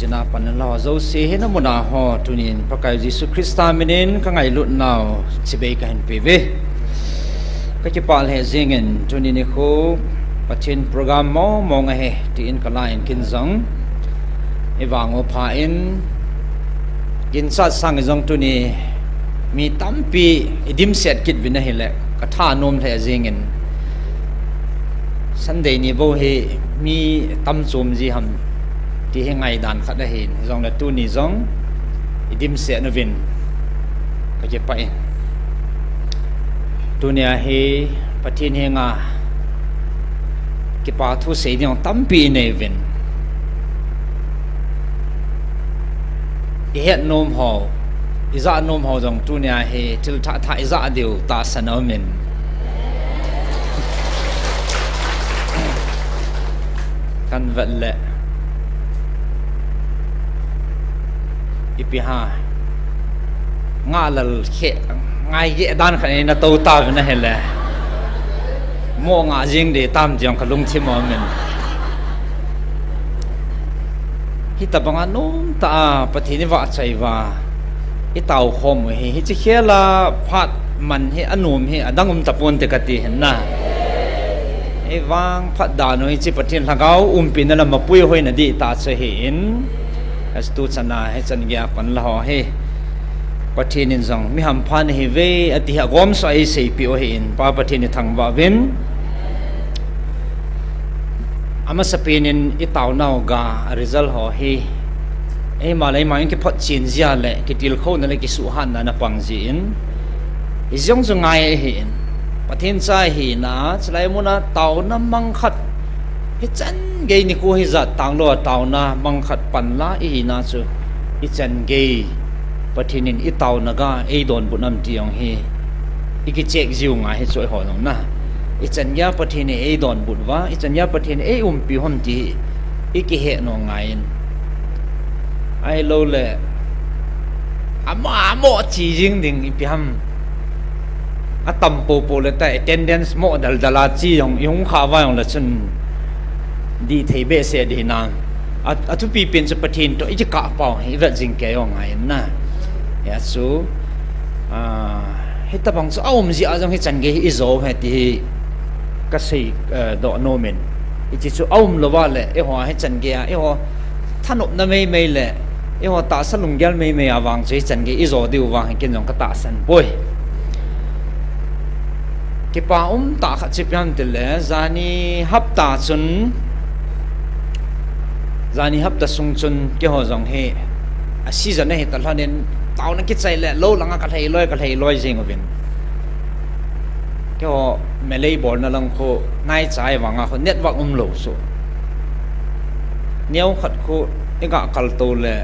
china pan lo zo se he na mona ho tunin pakai Jesu Krista minin ka ngai lut naw chibe ka hen peve ka ki pal he zingen tunin ko pathin program mo nga he ti in ka lain kin zong ewango pha in kin sa sang zong tuni mi tampi idim set kit vina hele ka tha nom the zingen Sunday ni bo he mi tam chum ji ham ti he ngai dan khat da hin zong la tu ni zong idim se no vin ka je pai tunia he pathin he nga ki pa thu se ni tam pi ne vin i het nom ho iza nom ho zong tunia he til tha tha iza deu ta sanomin kan vật lệ ipiha nga lal khe ngai ye dan khane na to ta na hele mo nga jing de tam jong khalung thi mo men hita banga nom ta pathini wa chai wa i tau khom he chi khela phat man he anum he adangum tapon te kati na evang phat da noi chi pathin lagau pin na mapui hoi na di ta che hin as tu chana he chan gya pan la ho he pathin in zong mi ham phan he ve ati ha gom sa ai sei pi o hin pa pathin ni thang ba vin ama sapinin itaw naw ga result ho he e malai ma in ki phat chin zia le ki til kho na le ki su han na pang ji in izong zungai hin pathin sa hi na chlai muna taw na mang khat hi chan ge ni ko hi za tang lo taw na mang khat pan la hi na chu hi chan ge pathin in i taw na ga e don bunam tiang hi iki chek jiu nga hi choi ho nong na i chan ya pathin e don bun wa i chan ya pathin e pi hom ti iki he no ngain ai lo le ama mo chi jing ding i pi ham atam po le ta attendance mo dal dala chi yong kha wa yong la chun di thei be se di na atu pi pin cha pathin to i ka pa hi va jing ke yong ai na ya su hita bang so awm ji a jong hi chan ge hi zo he ti ka sei do no men i chi chu awm lo wa le e ho he chan ge e ho thanop na mei mei le e ho ta sa lung gyal mei mei awang che chan ge i zo diu wa kin jong ka ta san boy ki pa ta kha chipiam tile zani hapta sung chun ki ho jong he a season he tal hanen taw na ki chai le lo langa ka thei loi jing ovin ki ho melei bor na lang kho ngai chai wanga kho network lo so neu khat kho ega kal to le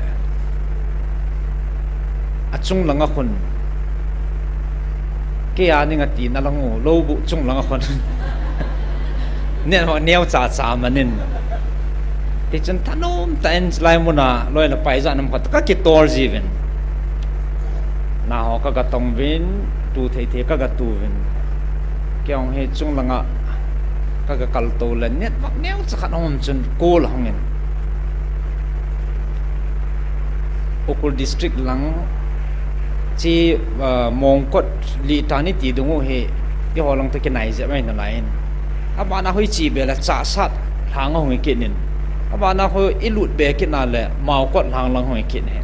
achung langa khon ke ya ni ngati na langu lo bu chung langa khon ne ho neo cha cha manin ti chen thanom tan slai muna loi la pai za nam khat ka ki tor jiven na ho ka ga tong vin tu thei the ka ga tu vin kyong he chung langa ka ga kal to la net wak neo cha khan om chen ko la hangin Ukul district lang chi mongkot li tani ti dungu he ki holong te kenai je mai na lain abana hoi chi be la cha sat hang hong ki nin abana hoi ilut be ki na le mau kot hang lang hoi ki ne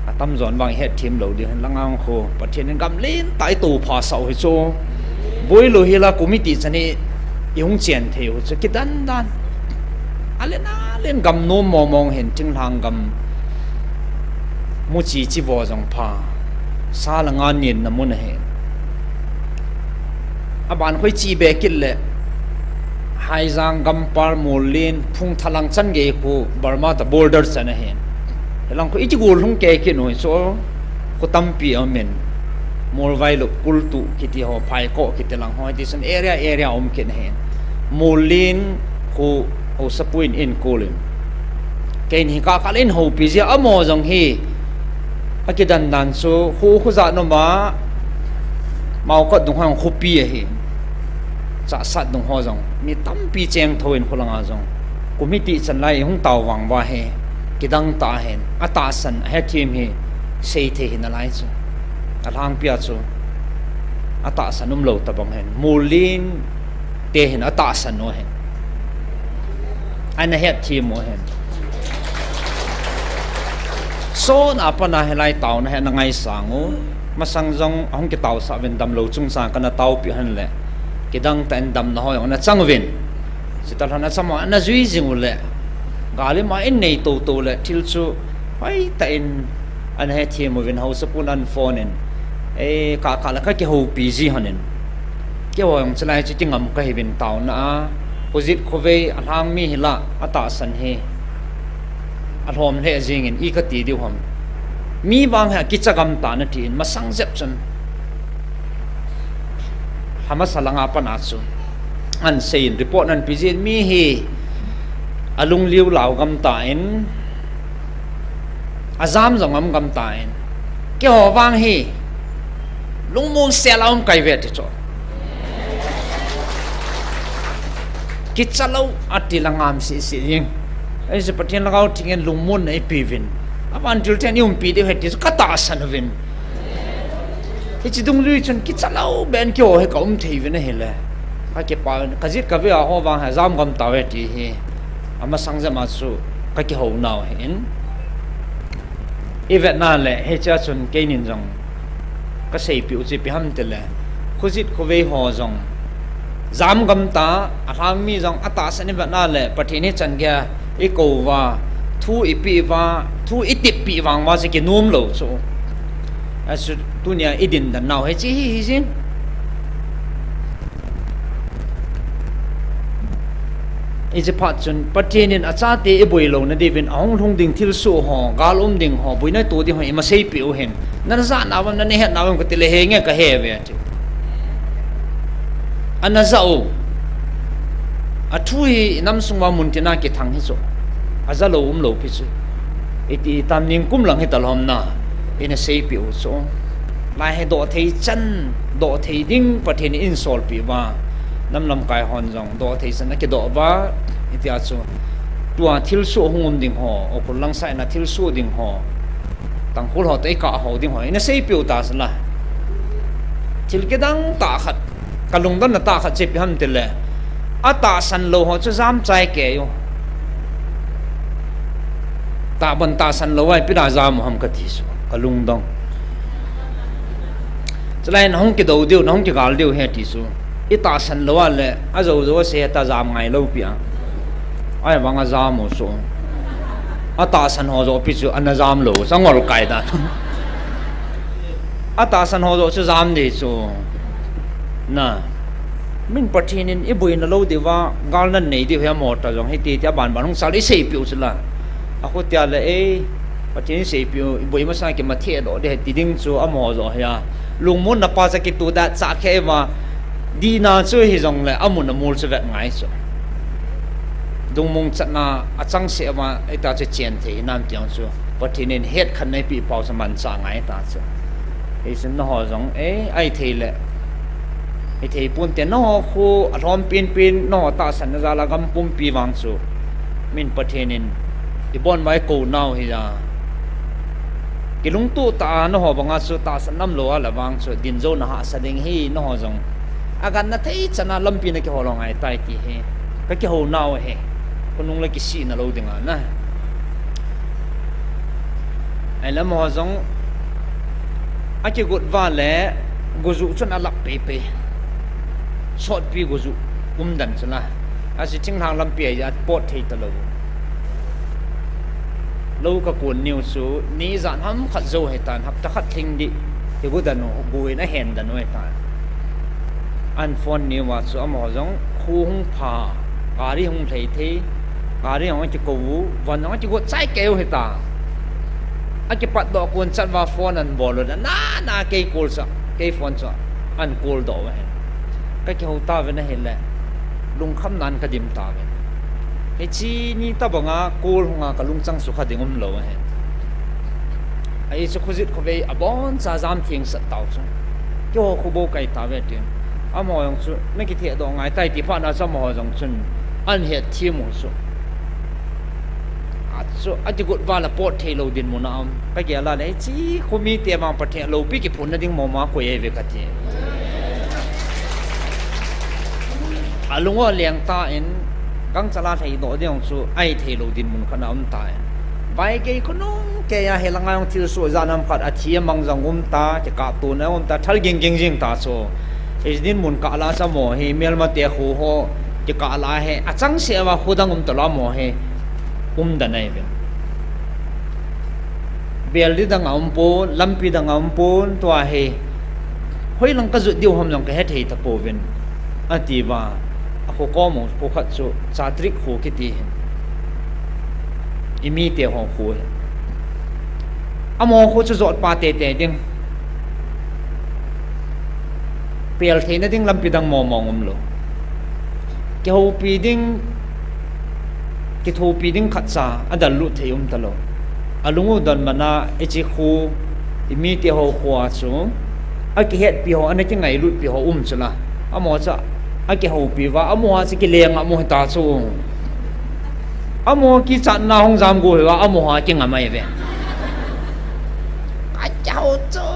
atam zon wang het thim lo di lang ang kho pathin gam lin tai tu pha sau hi cho boi lo hi la committee chani yung chen theu che ki dan dan alena len gam no mo mong hen ting hang gam mu chi chi bo jong pha sa la ngan nin na mun he aban khoi chi be kil le hai jang gam par molin phung thalang chan ge khu Burma ta border chan he helang ko ichi gol hung ke ki noi so ko tampi amen mol vai lo kul tu kiti ho phai ko kitelang ho this an area ken he molin khu o sapuin in kolin ken hi ka kalin ho pi ja amo jong hi akidan dan so khu za no ma mau ko dung hang khupi hi cha sat dung ho jong mi tam pi cheng thoin khulanga jong committee chan lai hung taw wang wa he kidang ta hen ata san he team hi sei the hin alai chu alang pia chu ata sanum lo tabang hen mulin te hen ata san no hen ana he team mo hen so na pa na helai taw na hen ngai sangu masang jong hong ki taw sa ven dam lo chung sa kana taw pi han le kidang ta en dam na hoy na changwin sitar hana sama na zui jing le gali ma in nei to to le til chu ai ta in an he thiam ven house pun an phone in e ka ka la ka ki ho pi ji hanin ke wa yong chlai chi tingam ka hi vin taw na posit khove anhang mi hila ata san he athom he jing in I ka ti di hom mi wang ha ki chagam ta na tin masang zep chun hama salanga pa na chu an sein report nan pizin mi hi alung liu lau gam ta in azam zong am gam ta in ke ho wang hi lung mong se laum kai vet cho ki chalo atilangam si si ring ai se pathian lagau thingen lung mun ai pivin aban til ten yum pi de hetis kata sanovin hi chidung lui chun ki chalo ben kyo he kaum theivin hele ka ke pa ka jit ka ve a ho wang ha zam gam ta ve ti hi ama sangja ma su ka ki ho naw hin evet na le he cha chun ke nin jong ka sei pi u chi pi ham te le khujit khove ho jong zam gam ta athang mi jong ata sani ba na le pathini chan gya e ko wa thu ipi wa thu itip pi wang wa se ki num lo chu asu tunia idin da naw he chi hi jin is a part chun patinin acha te e boilo na devin ong thong ding thil su ho galom ding ho buina to di ho ima sei pi o hen na za na wan na ne het na wan ko tile he nge ka he ve ti ana za o athui nam sungwa muntina ki thang hi so azalo lo pi chu iti tam ning kum lang he talhom na ina sei pi o so lai he do thei chan do thei ding pathin in sol pi wa nam lam kai hon jong do thei san na ke do wa itia chu tua thil su hum ding ho o ko lang sai na thil su ding ho tang khul ho te ka ho ding ho ina sei pi u ta san la thil ke dang ta khat kalung dan na ta khat che pi ham te le ata san lo ho chu zam chai ke yo ta ban ta san lo ai pi da zam ham ka thi su kalung dong chlai nong ki do diu nong ki gal diu he ti su ita san lo le a zo zo se ta zam ngai lo pia ai wanga zam mo so ata san ho zo pi chu an zam lo sangol kai da ata san ho zo chu zam ni chu na min pathinin e buin lo de wa gal nan nei di he mo ta jong he ti tia ban ban hong sal e sei piu chu la a ko tia le e pathin sei piu bui ma sa ke ma the do de ti ding chu a mo zo ya lung mun na pa sa ki tu da cha khe ma di na chu hi jong le amun na mul chu vet ngai chu dung mong chat na a chang se ma e ta che chen the nam tiang chu pathinin het khan nei pi pau sa man cha ngai ta chu e sin no ho jong e ai the le e the pun te no khu a rom pin pin no ta san na la gam pum pi wang chu min pathinin i bon mai ko now hi ja kilung tu ta no ho banga chu ta san nam lo ala wang chu din zo na ha sa ding hi no ho jong agan na thei chana lampi na ki holong ai tai ti he ka ki ho now he kunung la ki si na lo dinga na ai lam ho jong a ki gut wa le gozu chun alak pe pe short pi gozu dan chana a si ting hang lampi ya pot thei ta lo lo ka kun new su ni zan ham khat zo he tan hap ta khat thing di ti gu dan no bui na hen dan no he tan an phone ni wa chu am ho jong khu hung pha gari hung thei the gari hong chi ko wan hong chi go chai keu he ta a ki pat do kun chat wa phone an bol na na ke call sa ke phone sa an call do wa ka ki ho ta ve na he le lung kham nan ka dim ta ve he chi ni ta banga call hunga ka lung chang su kha dingum lo he ai chu khuzit khove abon sa zam thing sa taw chu kyo khu bo kai ta ve tin amo yong chu me ki the do ngai tai ti pha na sa mo jong chun an he thi mo su a so ati gut wala pot thelo din mo na ka ge la le chi khumi te ma pathe lo pi ki phun na ding mo ma ko ye ve ka ti alungo liang ta in kang chala thei do diong chu ai thelo din mun khana ta bai ke khunung ke ya helanga ong thil so zanam khat athia mangjang ta ke ka tu na ta thal ging ging jing ta so is din mun ka la sa mo he mel ma te khu ho ke ka la he achang se wa khudang ta la mo he da nai ben bel di dang po lampi dang po to he hoi lang ka zu diu hom lang ka he thei ta po ven ati wa ako ko mo ko khat chu cha trik khu ki ti imi te ho khu amo khu chu zot pa te te ding pel the na ding lampi dang mo mong lo ke ho pi ding ke tho pi ding khat cha adal lu the ta lo alungu dan mana echi khu imi te ho khwa chu a ki het pi ho an ki ngai lu pi ho chula amo cha a ki ho pi wa amo ha chi ki leng amo ta chu amo ki chan na hong jam go wa amo ha ki ngamai ve a chao chu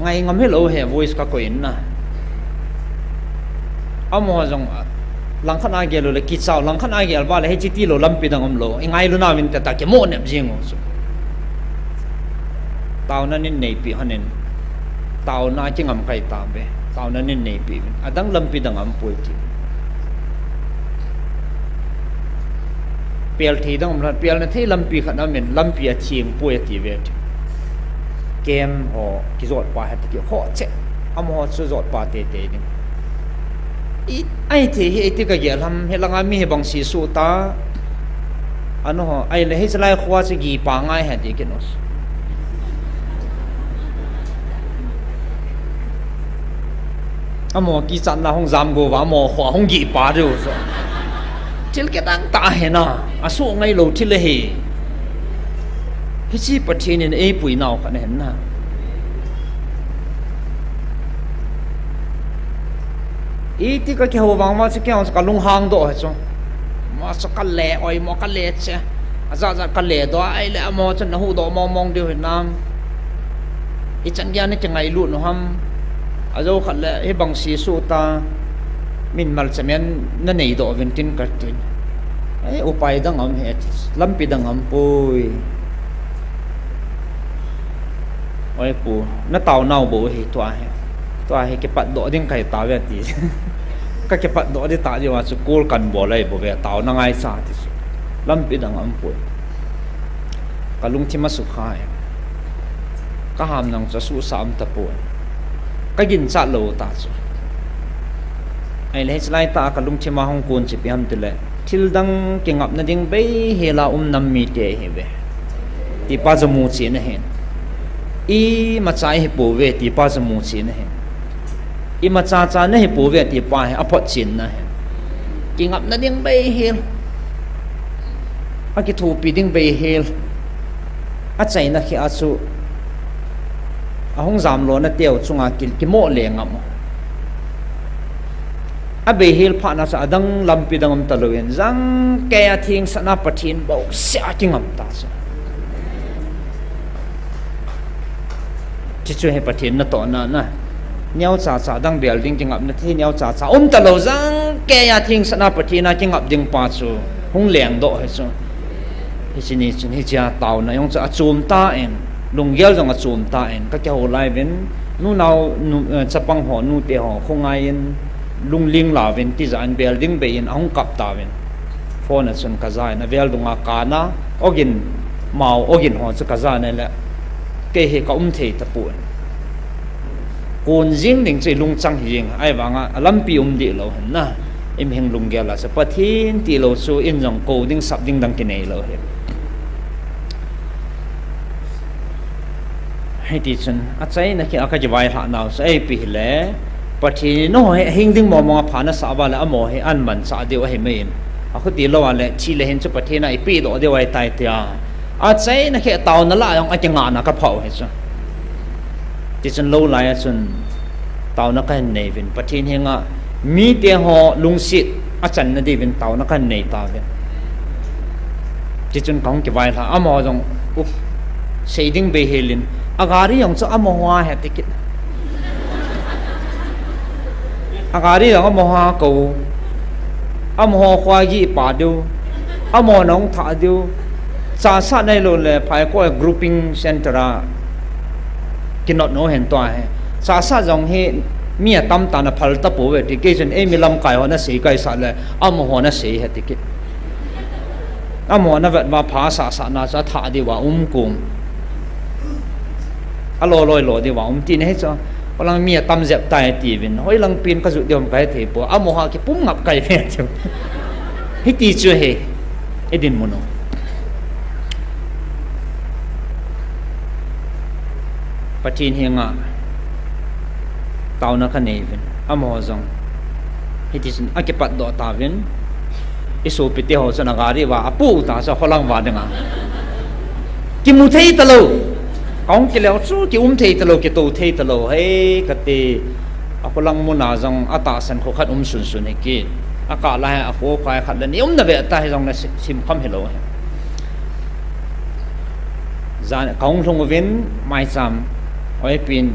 ngai ngam hello he voice ka ko in na amo jong lang khana ge lo le ki chao lang khana ge alba le he chi ti lo lampi dang om lo ngai lu na min ta ta ke mo ne jing so taw na nin nei pi hanen taw na chi ngam kai ta be taw na nin nei pi adang lampi dang am poi ti pel thi dang la pel na thi lampi khana men lampi a chieng poi ti ve kem ho ki zot pa ha ti ho che am ho chu zot pa te te ni ai thì hi ti ka ge lam he langa mi he bang si su ta ano ho ai le he chlai khwa chi gi pa ngai ha ti kenos amo ki chan na hong jam go wa mo khwa hong gi pa ru so til ke dang ta he na asu ngai lo thil he hi chi pathin in ei pui nau ka ne na iti ka ke hawang ma chi kyang ka lung hang do ha cho ma so ka le oi mo ka le che aza za ka le do ai le mo chen na hu do mong mong de nam i chan ya ne changai lu no ham azo khat le he bang si su ta min mal chamen na nei do ventin ka tin ai upai dang am he lampi dang am pui oi pu na tau nau bo he to he ke pat do ding kai ta ve ti ka ke pat do de ta je wa school kan bo lai bo ve tau na ngai sa ti lampi dang am pui ka lung thi ma su khai ka ham nang cha su sam ta pu ka gin cha lo ta chu ai le chlai ta ka lung thi ma hong kun chi pi ham ti le thil dang ke ngap na ding be he la nam mi te he ve ti pa jamu chi na hen i ma chai he po ve ti pa jamu chi na hen i ma cha cha na he po ve ti pa he apot chin na hen ki ngap na ding be he a ki thu pi ding be he a chai na khi a chu a hong jam lo na teo chunga kil ki mo le ngam a be hil pha na sa dang lampi dangam taloin jang ke a thing sana pathin bo sia tingam ta sa chi chu he pathin na to na nyau cha cha dang bel ding tingap na thi nyau cha cha talo jang ke a thing sana pathina tingap ding pa chu hung leng do he chu hi chini chun hi cha taw na yong cha chum ta en lunggel jong a chum ta en ka ke ho lai ven nu nau chapang ho nu te ho khongai en lung ling la ven ti zan building be in ong kap ta ven phone chun ka zai na vel dunga kana ogin mau ogin ho chu ka za ne la ke he ka the ta pu kun jing ding che lung chang hing ai wanga lampi di lo han na em heng lung gel la sa pathin ti lo chu in jong ko ding sap ding dang ki nei lo he hai ti chun a chai na ki aka jawai ha naw sa ai pi le pathi no he hing ding mo mo pha na sa ba la mo he an man sa de wa he mein a khu ti lo wa le chi le hen chu pathi na i pi do de wai tai tia a chai na ke taw na la yong a che nga na ka phau he chu ti chun lo lai a chun taw na kan nei vin pathin henga mi te ho lung sit a chan na de vin taw na kan nei ta ve chỉ chun kong cái vai là amo dòng up shading be helin agari yang cho amo hoa hết ticket agari yang amo hoa cầu amo hoa khoa gì pa điu amo nong thả điu sa sa này luôn là phải có grouping center à cái nốt nó hiện toa hay sa sa dòng he mía tâm ta na phal ta bố về thì cái chuyện em làm cái họ nó sĩ cái sa là amo hoa nó sĩ hết ticket amo na vật mà phá sa sa na sa thả đi vào cùng alo lôi đi vào tin hết cho lang mía tâm dẹp tai ti vin hoi lang pin ka zu diom cái thì bố amo hoa cái pum ngập cái về chứ hết ti chưa he edin mono patin hinga tao na ka nevin amo zong hitis akipat do tavin isu pite ho sana gari wa apu ta sa holang wa denga ki mu thei talo kong ki leo chu ki thei talo ki to thei talo he kati akolang mo na zong ata san kho khat sun sun he ki aka la ha ko khai khat ni na ve ta he zong na sim kham hello zan kong thong vin mai cham oi pin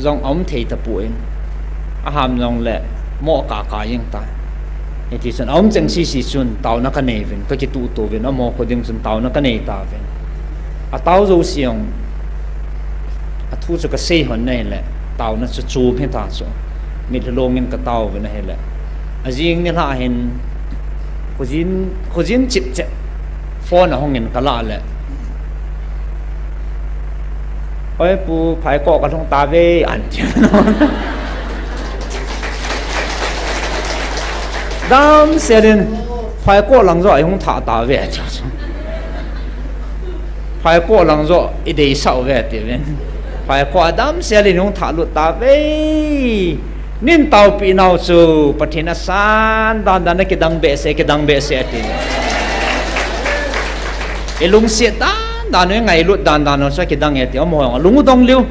zong thei ta puin aham zong le mo ka yang ta thì sân ông chẳng si chun tàu nó cái này vin cái tu vin nó mò có tiếng sân tàu nó cái này ta vin à tàu rồi xiong à thu cho cái xe hơn này lệ tàu nó sẽ chụp hết ta rồi mình thì lông in cái tàu vin này lệ à riêng như là hiện có dính chít chét phone ởห้องin cái lạ lệ ôi pu phải có cái thông ta về ăn chứ đam xe đến phải có lần rồi không thả ta về chứ phải có lần rồi ít đi sau về thì bên phải có đam xe đến không thả lụt ta về nên tàu bị nào chứ bắt thiên san đan đan cái đăng bể xe thì cái lung xe đan nói ngày lụt đan nó sẽ cái đăng nghe thì ông hỏi lung đông liu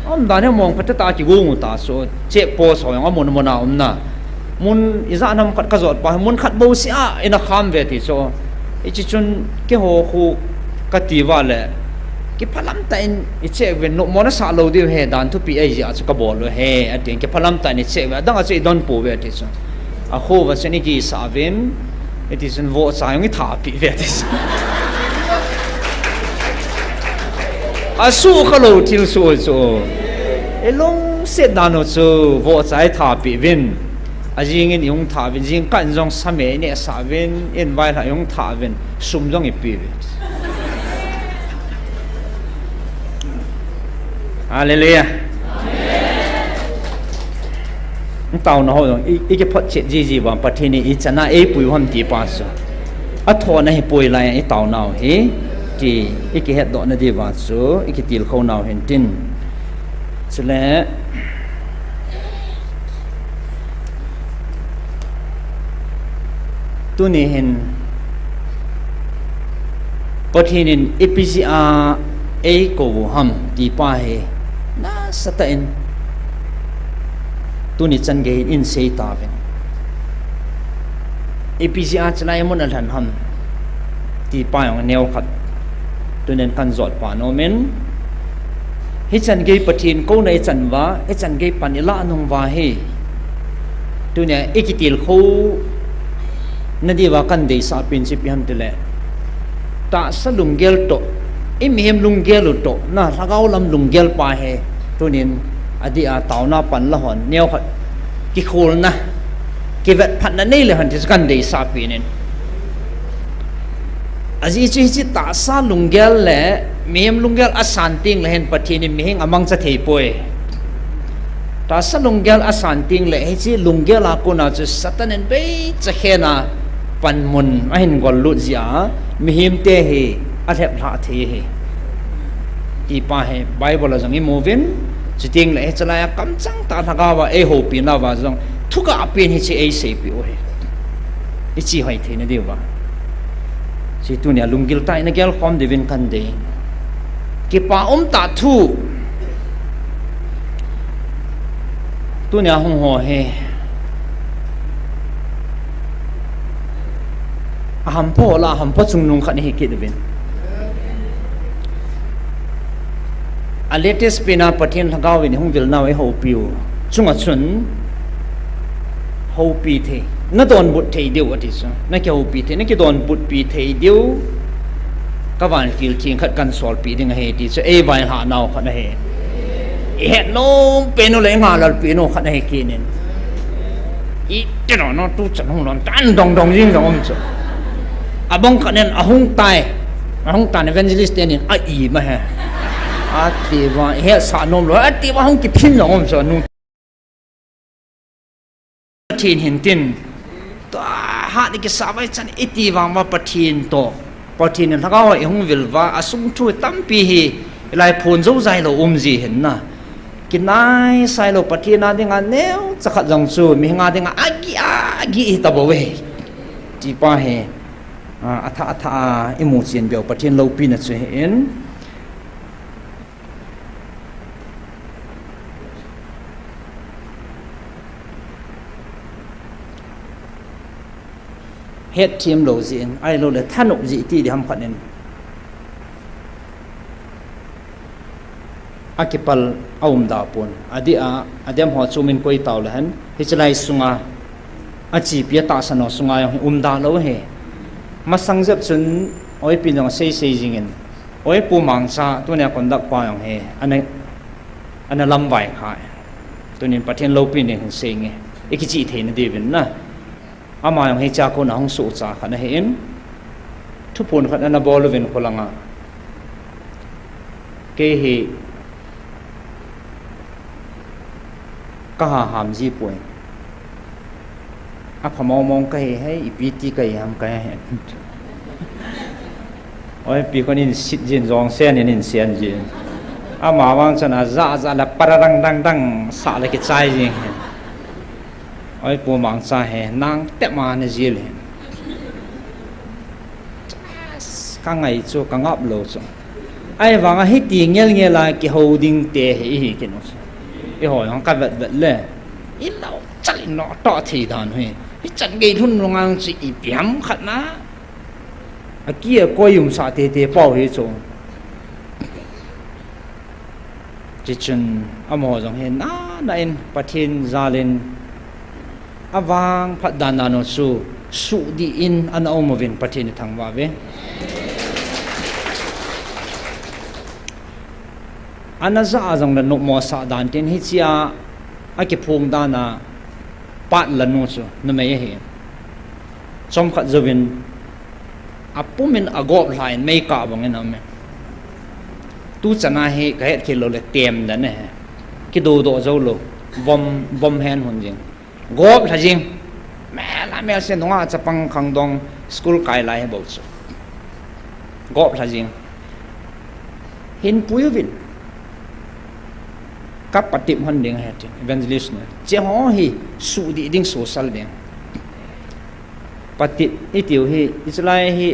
ông đan nó mong phải ta chỉ ngu ta số chế po số ông muốn nào ông na mun iza nam khat ka zot pa mun khat bo sia ina kham ve ti so ichi chun ke ho khu ka ti wa le ki phalam ta in iche ve no mona sa lo di he dan thu pi ai ja ka bol lo he atin ke phalam ta ni che wa dang a che don pu ve ti so a khu wa se ni ki sa vin it is in vo sa yong tha pi ve ti so a su ka lo til so so elong se dan no so vo sai tha pi vin a jing in yung tha vin jing kan jong sa me ne sa vin in vai la yung tha vin sum jong i pi hallelujah amen tao na ho jong i ke phot chet ji wa pathini i chana e pui hom ti pa so a tho na hi pui lai i tao nau hi ki i ke het do na di wa so i ke til kho nau hen tin chule tu ni hin pathinin epca a ko ham ti pa he na sata in tu ni chan ge in sei ta ven epca chlai mon al han ham ti pa yong neo khat tu nen kan zot pa no men hi chan ge pathin ko nei chan wa e chan ge panila nong wa he tu ne ikitil kho nadi wa kan dei sa principle ham tele ta sa lunggel to im lunggel to na lagaw lam lunggel pa he tunin adi a tauna pan la hon neo khat ki khol na ki vet phat na nei le han tis kan dei sa pinin aji chi ta sa lunggel le miem lunggel asanting le hen pathini mihing amang cha thei poe ta sa lunggel asanting le he chi lunggel a ko na chu satanen be cha khena pan mun ahin gol lut zia mihim te he athep tha the he ti pa he bible jang i movin chiting le chala kam chang ta thaga wa e ho pi na wa jang thuka pin hi chi e se pi o he i chi hoi the na de wa si tu nya lungil tai na gel khom devin kan de ki pa ta thu tu nya hong ho he ham po la ham po chung nung khat hi ki devin a latest pina pathian thagaw in hung vil naw e ho piu chunga chun ho pi the na don but thei deu ati cha na ke ho pi the na ke don but pi thei deu ka van kil thing khat kan sol pi ding he ti cha e vai ha naw khat na he he no peno le nga lal peno khat na he ki nen i te no tu chan hung non tan dong dong jing dong om cha abong khat nen ahung tan evangelist nen a i ma he a ti wa he sa nom lo a ti wa hung ki phin lo om cha nu thiên hiện tin to ha ni ki savai chan iti wang ma pathin to pathin na ga wa hung vilwa asung thu tampi hi lai phun zo zai lo ji hen na ki nai sai lo pathin na dinga neu chakhat jong chu mi nga dinga agi ta bo we ti pa he atha imu chen beo pathin lo pi na che hen hết team lo gì ai lo là than ốc gì thì ham khát nên akipal aum da pon adem ho chumin koi taw la han hichlai sunga achi pia ta sano sunga yong da lo he masang jap chun oi pinong sei jingin oi pu mangsa tu ne kondak pa yong he ana lam vai khai tu nin pathian lo pin ne sei nge ikichi the na devin na ama yang hecha ko na hong su cha khana hen thu pon khat na bol vin kolanga ke hi ka ham ji poi a phamo mong ka he hai ipiti ka yam ka he oi pi ko nin sit jin jong sen nin sian ji ama wang chana za la pararang dang sa la ki chai ji oi pu mang sa he nang te ma na zil he ka ngai chu ka ngap lo chu ai wanga hi ti ngel la ki holding te hi ki no e ho yang ka vet le i lo chali no to thi dan he hi chan ge thun ngang chi i piam khat na a kia ko yum sa te pau hi chu chi chun amo jong he na in pathin zalin awang phat dana no su di in an omovin pathin thangwa ve anaza azang na no mo sa dan tin hi chia ake phung dana pat la no chu na me he chom khat zovin apumin agop line me ka bang en ame tu chana he ka het khilo le tem da ne ki do zo lo bom hen hun jing gop tha jing me sen nga chapang khang dong school kai lai bo chu gop tha jing hin puyuvin kap patim han ding het evangelist ne che ho hi su di ding social ding patit itiu hi islai hi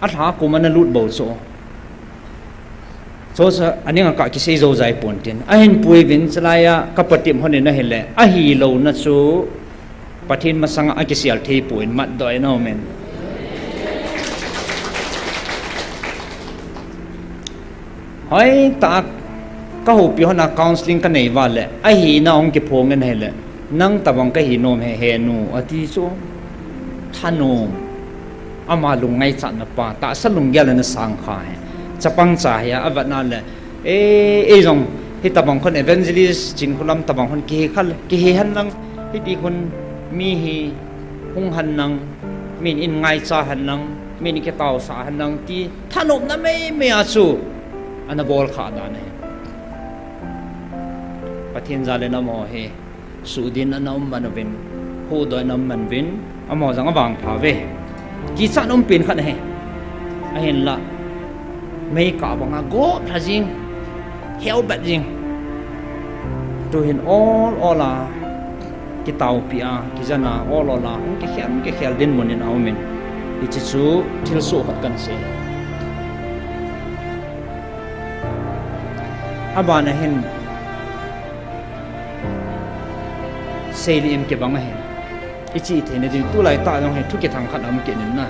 atha ko man lut bo so sa aning ka ki sei zo zai pon tin a hin puyuvin chlaya kap patim hon ne hele a hi lo na chu pathin masanga a ki sial thei puin mat doi no men hoi ta ka ho pi hona counseling ka nei wa le a hi na ong ki phong ne hele nang tabang ka hi nom he nu ati so thano ama lungai chan na pa ta salung gel na sang kha he chapang cha ya avatna le e jong hi tabang khon evangelist chin khulam tabang khon ki he han nang hi ti khon mi hi hung han nang min in ngai cha han nang min ki taw sa han nang ti thanop na me a chu ana bol kha da ne pathin zale na mo he sudin anom manvin hu do nam manvin amo jang awang pha ve ki cha nom pin khat he a hen la mấy cả bằng gỗ thà riêng heo bẹt riêng tôi hiện all là cái tàu pia cái dân là all là cái khéo đến một nền áo mình thì chỉ số thiếu số hoạt cần sẽ bạn này hiện xây lên cái bằng này chỉ thế này thì tôi lại tạo ra hệ thu cái thằng khát ấm kiện này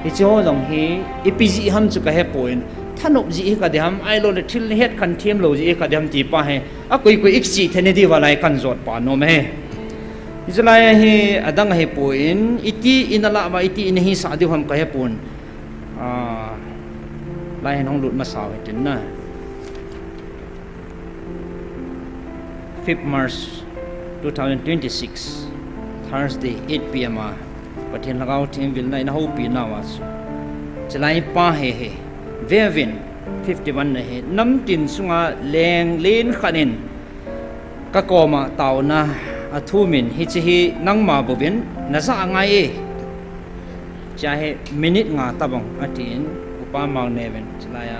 hi cho dong hi ipiji ham chu ka he point thanop ji ka dam ai lo le thil het kan thiam lo ji ka dam ti pa he a koi koi ik chi thene di walai kan zot pa no me izlaya hi adang he point iti inala ma iti in hi sa di ham ka he point lai hong lut ma saw tin na 5th March 2026 Thursday 8 p.m. Pathin lagaw thing vil na in ho pi na was chalai pa he Vevin 51 he nam tin sunga leng len khanin ka koma taw na athumin hi chi nang ma bobin na sa ngai e chahe minute nga tabang atin upa mau neven chalaya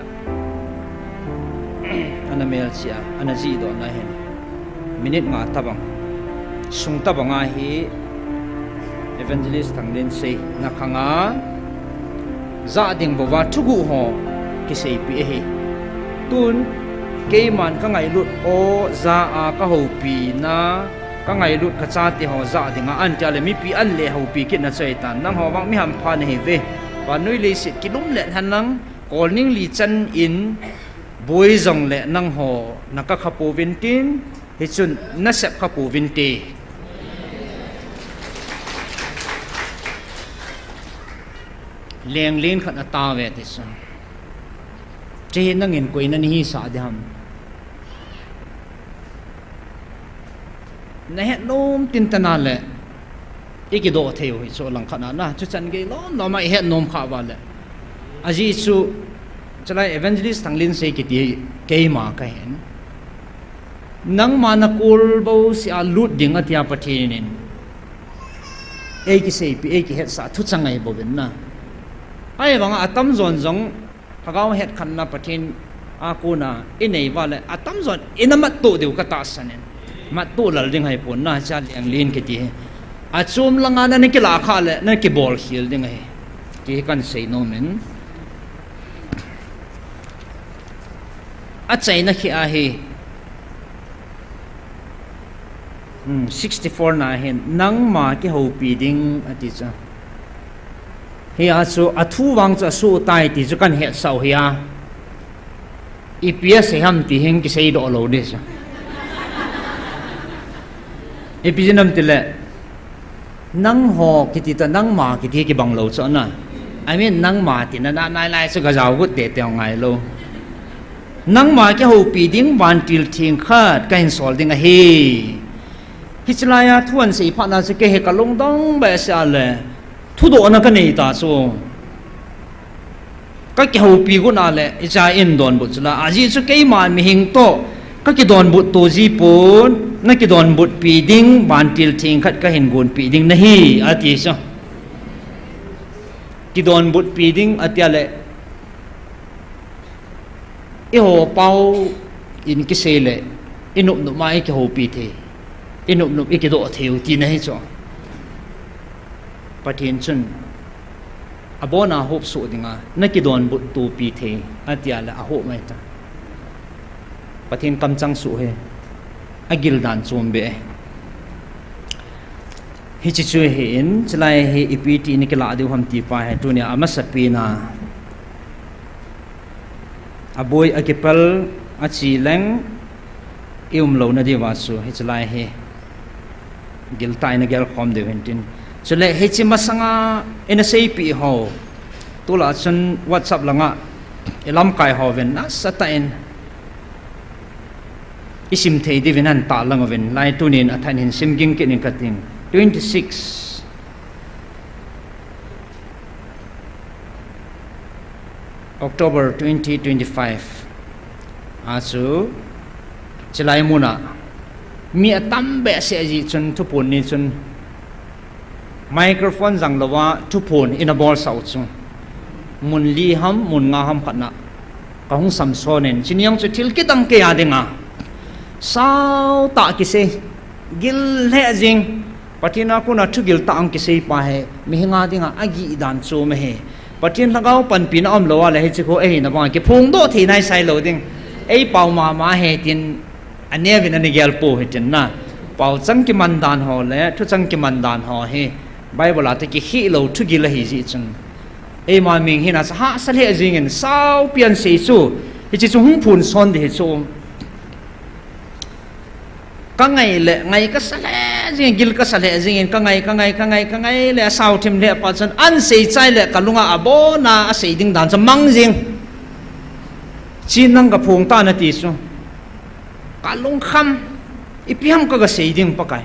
ana mel chia ana ji do na hen minute nga tabang sung tabanga hi evangelist thanglin se na khanga za ding bowa thugu ho ki sei pi he tun ke man ka ngai lut o za a ka ho pi na ka ngai lut ka cha ti ho za dinga an cha le mi pi an le ho pi ki na chai tan nang ho wang mi ham pha ne he ve pa noi le sit ki lum le han nang kol ning li chan in boi zong le nang ho na ka khapo vin tin hi chun na sep khapo vin te leng len khat ata ve ti sa che nang in koi na ni sa dam na het nom tin tana le iki do theu hi so lang khana na chu chan ge lom no mai het nom kha wa le aji chu chalai evangelist thanglin se ki ti ke ma ka hen nang ma na kul bo si a lut ding atia pathinin e ki se pi e ki het sa thu changai bo ben na ai bang atam zon zong phagaw het khan na pathin a ko na inei wa le atam zon inamat to deu ka ta sanen mat to lal ding hai pon na cha leng lin ke ti a chum langa na ni ki la kha le na ki bol hil ding hai ti kan sei no men a chai na khi a he 64 na hen nang ma ki ho pi ding ati cha he a so athu wang cha su tai ti chu kan he sau hi a EPS ham ti heng ki sei do lo de sa epijinam tile nang ho ki ti ta nang ma ki ti ki bang lo cha na I mean nang ma ti na na nai lai chu ga jaw gut te te ngai lo nang ma ki ho pi ding ban til thing khat ka in sol ding a he hichlaya thuan sei pha na se ke he ka long dong ba sa le thu do na ka nei ta so ka ki ho pi gu na le icha in don bu chula aji chu ke man mi hing to ka ki don bu to ji pon na ki don but pi ding ban til thing khat ka hin gun pi ding na hi ati so ki don but pi ding atia le e ho pau in ki se le inup nu mai ki ho pi the inup nu ki do theu ti na hi cho pathin chun abona hop so dinga na ki don but tu pi the atia le a ho mai ta pathin kam chang su he agil dan chom be hi chi chu he in chlai he ipiti ni kala adu ham ti pa he tu ne ama sapina aboi akipal achi leng lo na di wasu hi chlai he gil tai na gel khom de ventin chule he chi masanga ina sei pi ho tula chun whatsapp langa elam kai ho ven na satain isim thei di venan ta lang ven lai tunin athan hin sim ging ke nin kating 26 October 2025 asu chlai muna mi atam be se ji chun thu pon ni chun microphone jang lawa thu pon in a ball sau chu mun li ham mun nga ham khatna ka hung sam sonen chinyang chu thil ki tang ke ya denga sao ta ki se gil le jing patina ko na thu gil ta ang ki se pa he mi nga dinga agi dan chu me he patin lagaw pan pin om lo la he chi ko e na ba ki phung do thi nai sai lo ding ei pau ma he tin ane vin ani gel po he tin na pau chang ki man dan ho le thu chang ki man dan ho he bible ate ki hi lo thu gil hi ji chung e ma ming hina ha sa le jing in sau pian se chu hi chi chu hung phun son de chu ka ngai le ngai ka sa le jing gil ka sa le jing in ka ngai le sau thim le pa chan an se chai le kalunga abo na a se ding dan cha mang jing chin nang ka phung ta na ti chu kalung kham ipiam ka ga se ding pa kai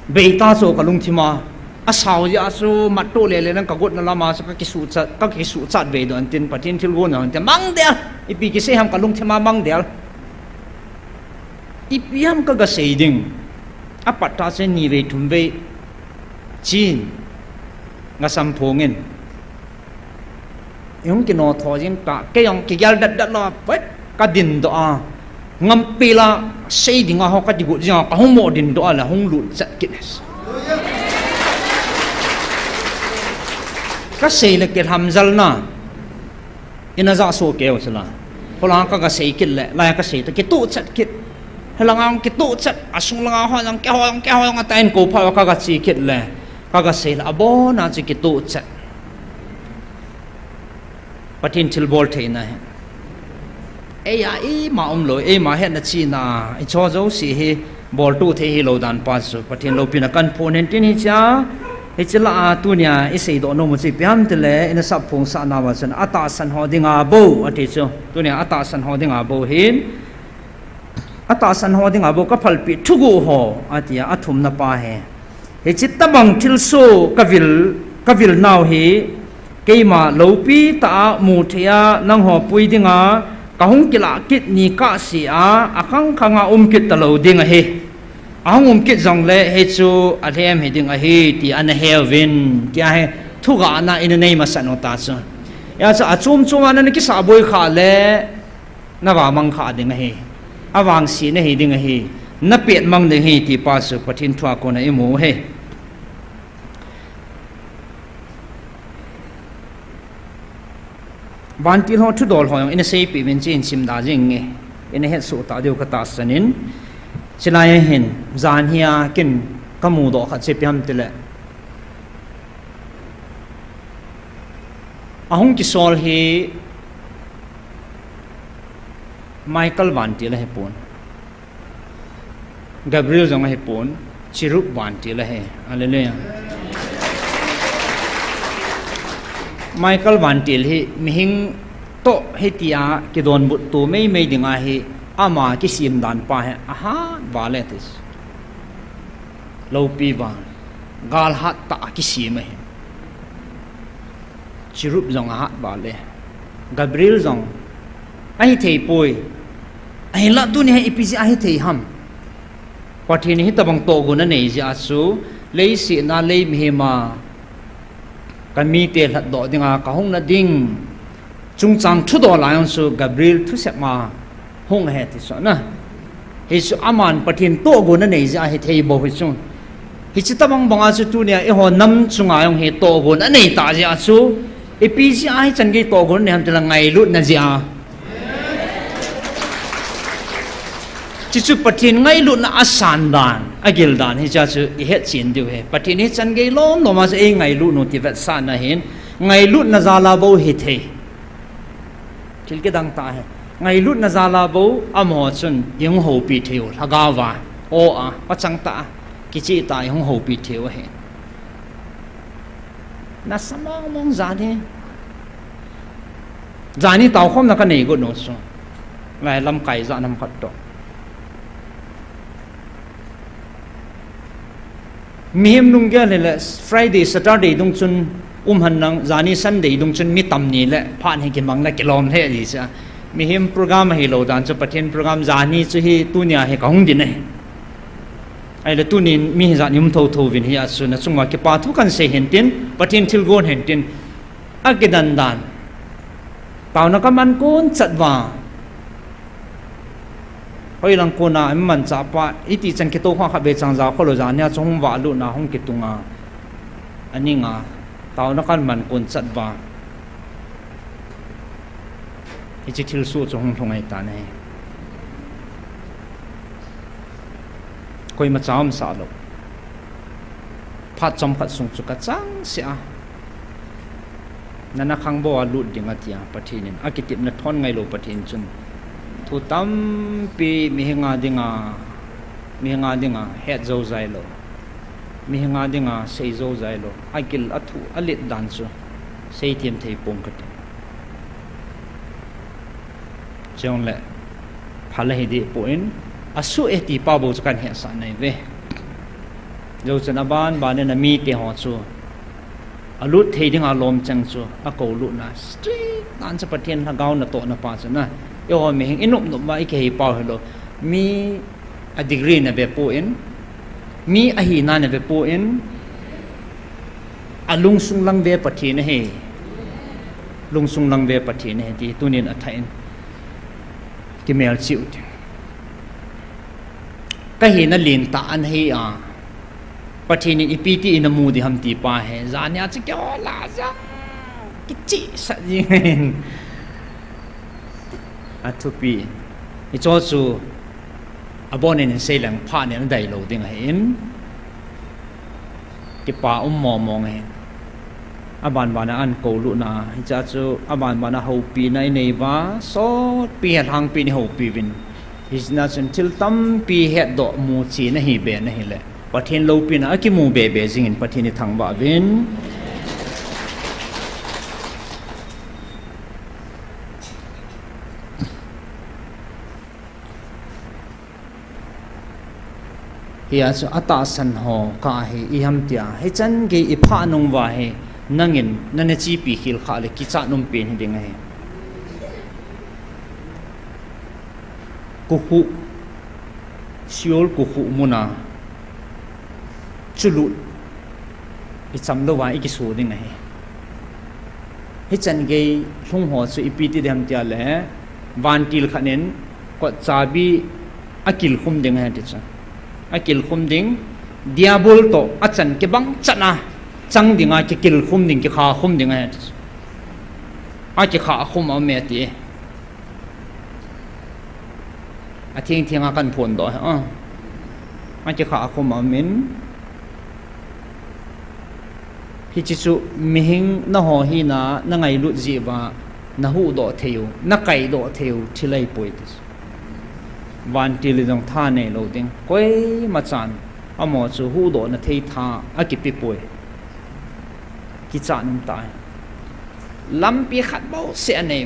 be ta so kalung thima a sao ya su mat to le le nang ka got na lama sa ka ki su chat ve don tin patin thil go na te mang de ipi ki se ham kalung thima mang de ipiam ka ga se ding a patta se ni ve thum ve chin nga sam phongin yung ki no tho jing ta ke yong ki gal dat lo pet ka din do a ngam pila se ding a ho ka di gu ja ka hong mo din do la hong lu chat kines ka se le ke hamzal na ina za so ke osla hola ka se kit le la ka se ta ki tu chat kit halang ki tu chat asung lang ho lang ke ho nga tain ko pha ka chi kit le ka se la abo na chi ki tu chat patin til bol the na e ya e ma lo e ma he na chi na e cho zo si he bol tu the hi lo dan pa su patin lo pina kan phone hen tin hi cha he chila tu nya e sei do no mo chi pyam te le ina sap phung sa na wa san ata san ho dinga bo ati chu tu nya ata san ho dinga bo hin ata san ho dinga bo ka phal pi thu gu ho atia athum na pa he he chit tamang thil so kavil naw hi keima lopi ta mu thia nang ho pui dinga kahung kila kit ni ka si a akhang khanga kit talo dinga he ahung kit jong le he chu athem he dinga he ti an heaven kya he thuga na in nei ma sano ta chu ya cha achum chuma na ki sa boi kha le na wa mang kha dinga he awang si na he dinga he na pet mang de he ti pa su pathin thwa ko na emu he bantil ho thu dol ho in sei pi min chin sim da jing nge in he su ta deu ka ta sanin silai hin zan hia kin kamu do kha che pyam tile ahung ki sol hi michael bantil he pon gabriel jong he pon chirup bantil he hallelujah michael bantil hi mihing to hetia ki don but tu mei dinga hi ama ki sim dan pa he aha valetis lopi ban gal hat ta ki sim he chirup jong hat bale gabriel jong ai thei poi ai la tu ni ipisi ai thei ham pathin hi tabang to gun nei ja su lei si na lei mihema kan mi te hlat do dinga ka hong na ding chung chang thu do la yon su gabriel thu sep ma hong he ti so na he su aman pathin to go na nei ja he thei bo hi chu hi chi tamang banga chu tu nia e ho nam chunga yong he to go na nei ta ja chu e pi ji ai chan ge to go ne ham te la ngai lut na ja chi chu pathin ngai lut na asan dan agil dan hi cha chu i het chin diu he pathin hi chan ge lom lo ma se e ngai lut no ti vet sa na hin ngai lut na za la bo hi the thil ke dang ta he ngai lut na za la bo amo chun yung ho pi theu haga wa o a pachang ta ki chi ta yung ho pi theu he na samang mong zani tau khom na ka nei go no so ngai lam kai za nam khat to mihim nung gya le friday saturday dung chun han nang zani sunday dung chun mi tam ni le phan he ki mang na kilom the ji cha mihim program hi lo dan chu pathin program zani chu hi tunia he kaung din ne ai le tunin mi za nyum tho tho vin hi asu na chungwa ki pa thu kan se hen tin pathin thil gon hen tin akidan dan tau na ka man kun chatwa hoi lang ko na man cha pa iti chan ke to kha be chang za kholo za nya chung wa lu na hong ki tunga ani nga tau na kan man kun chat wa ichi thil su chu hong thong ai ta ne koi ma cham sa lo phat chom khat sung chu ka chang sia nana khang bo lut dinga tia pathinin akitip na thon ngai lo pathin chun thu tam pi mi hinga dinga het zo zai lo mi hinga dinga sei zo zai lo akil athu alit dan chu sei thiam thei pom kat chong le phala hi di poin asu e ti pa bo kan he sa nei ve zo chan aban ba ne na mi te ho chu alut thei dinga lom chang chu a ko lu na street nan cha pathian ha gaun na to na pa chu na yo mi hing inup no ma ke hi pa hello mi a degree na be po in mi a hi na be po in alung sung lang ve pathi na he lung sung lang ve pathi na he ti tunin a thain ki mel chiu ka hi na lin ta an he a pathi ni ipiti in mu di ham ti pa he zanya chi kyo la za ki chi sa jing atupi i cho chu abonin sei lang pha ne na dai lo ding hin ki pa mo mong he aban bana an ko lu na hi cha chu aban bana ho pi nai nei ba so pi hang pi ni ho pi win is not until tam pi het do mu chi na hi be na hi le pathin lo pi na ki mu be be jing in pathin ni thang ba win hiya chu ata san ho ka hi i ham tia he chan ge i pha nong wa he nangin nane chi pi khil kha le ki cha num pen hi ding he ku khu siol ku khu muna chulu i cham lo wa i ki su ding he he chan ge hlung ho chu i pi ti dem tia le van til khanen ko chabi akil khum ding he ti cha akil khum ding diabol to achan ke bang chana chang dinga ke kil khum ding ke kha khum ding a ke kha khum a me ti a thing thing a kan phon do a ke kha khum a min hi chi chu mi hing na ho hi na ngai lu ji wa na hu do theu na kai do theu thilai poi ti van ti li dong tha nei lo ding koi ma chan amo chu hu do na thei tha a ki pi poi ki cha num ta lam pi khat bo se nei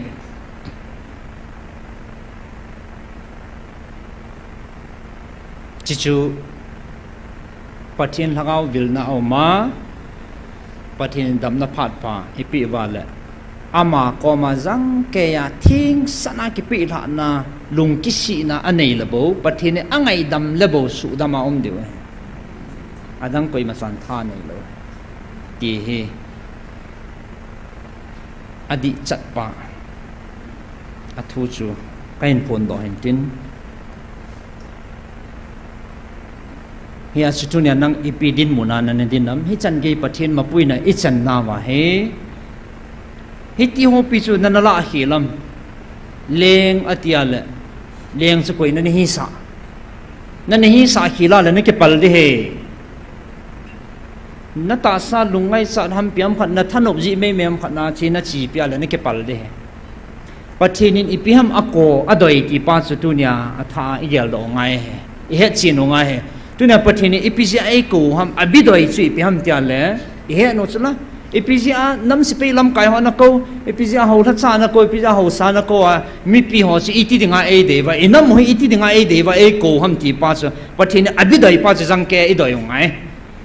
chi chu pathin lagau vil na au ma pathin dam na phat pa ipi wa le ama ko ma jang ke ya thing sana ki pi tha na lung ki si na anei la bo pathin angai dam le bo su da ma om de adang koi ma san tha nei lo ti he adi chat pa athu chu kain phon do hen tin hiya situnia nang ipidin muna na din nam hi chan ge pathin ma pui na i chan na wa he hi ti ho pi chu na la hi lam leng atia le leng chu koi na ni hi sa na ni hi sa khi la le na ke pal de he na ta sa lungai sa ham piam khat na thanop ji me mem khat na chi na chi pia le na ke pal de he pathin in ipiham ako adoi ti pa chu tu nya atha i gel do ngai he i he chi no ngai he tu na pathin in ipisia ai ko ham abidoi chu ipiham tia le i he no chula ipisia nam si pe lam kai ho na ko ipisia ho tha cha na ko ipisia ho sa na ko mi pi ho chi iti dinga e de wa inam ho iti dinga e de wa e ko ham ti pa chu pathin abidoi pa chu jang ke i doi ngai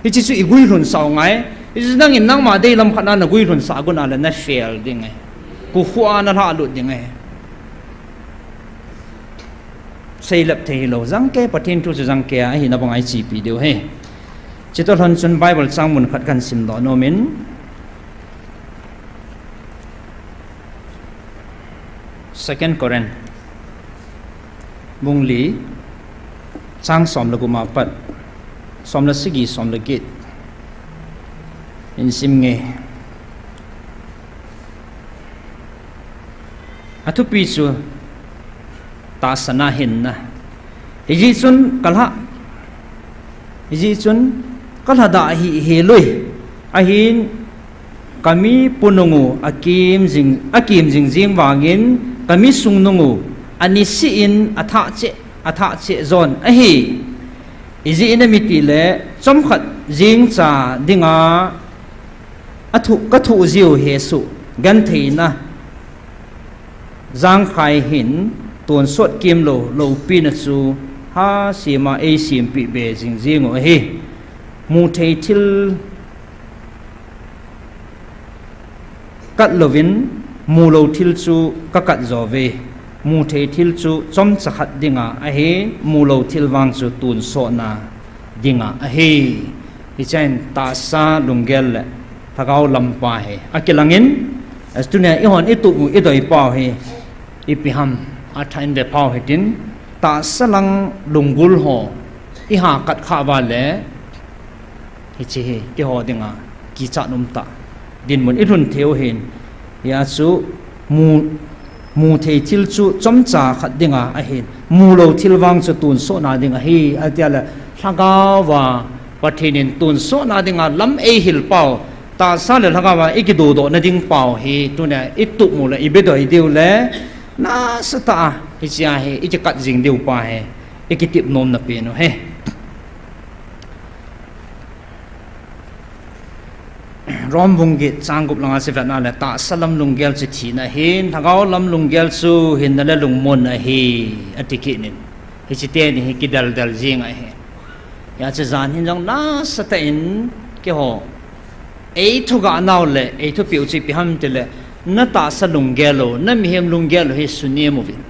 hi chi chu i gui run sa ngai i chu nang in nang ma de lam khana na gui run sa gu na le na fail ding ai ku khua na la lu ding ai sei lap thei lo jang ke pathin tu chu jang ke a hi na bangai chi pi deu he chito thon chun bible chang mun khat kan sim do no min second Koren bungli chang som la guma pat som la sigi som la git in sim nge atu pi chu ta sana hin na hi chun kalha da hi he lui a hin kami punungu akim jing jing wangin kami sungnungu ani siin atha che zon ahi izi inamiti le chomkhat jing cha dinga kathu ziu hesu gan theina giang khai hin tuan sot kim lo pin chu ha sima a sim pi be jing jing o hi mu thei thil kat lovin mu lo thil chu ka kat zo ve mu thei thil chu chom chakhat dinga a hi mu lo thil wang chu tun so na dinga a hi hi chen ta sa lungel le thagau lampa he akilangin astunia ihon itu mu idoi pa he ipiham athain de pau hetin ta salang lungul ho iha kat kha wa le hi chi hi ki ho dinga ki cha num ta din mun irun theu hin ya chu mu thei thil chu chomcha khat dinga a hin mu lo thilwang chu tun so na dinga hi atiala thagawa pathinin tun so na dinga lam e hil pau ta sa le thagawa ikidu do na ding pau hi tuna itu mu la ibedo ideu le na sata hi chia he ikat jing deu pa he ikitip nom na pe no he rom bungge changup langa se vatna le ta salam lunggel chi thina hin thagau lam lunggel chu hin na le lungmon a hi atiki nin hi chi te ni hi kidal dal jing a he ya che zan hin jong na sata in ke ho ei thu ga naw le ei thu piu chi pi ham te le na ta sa lunggelo na mi hem lunggelo hi sunie mo vin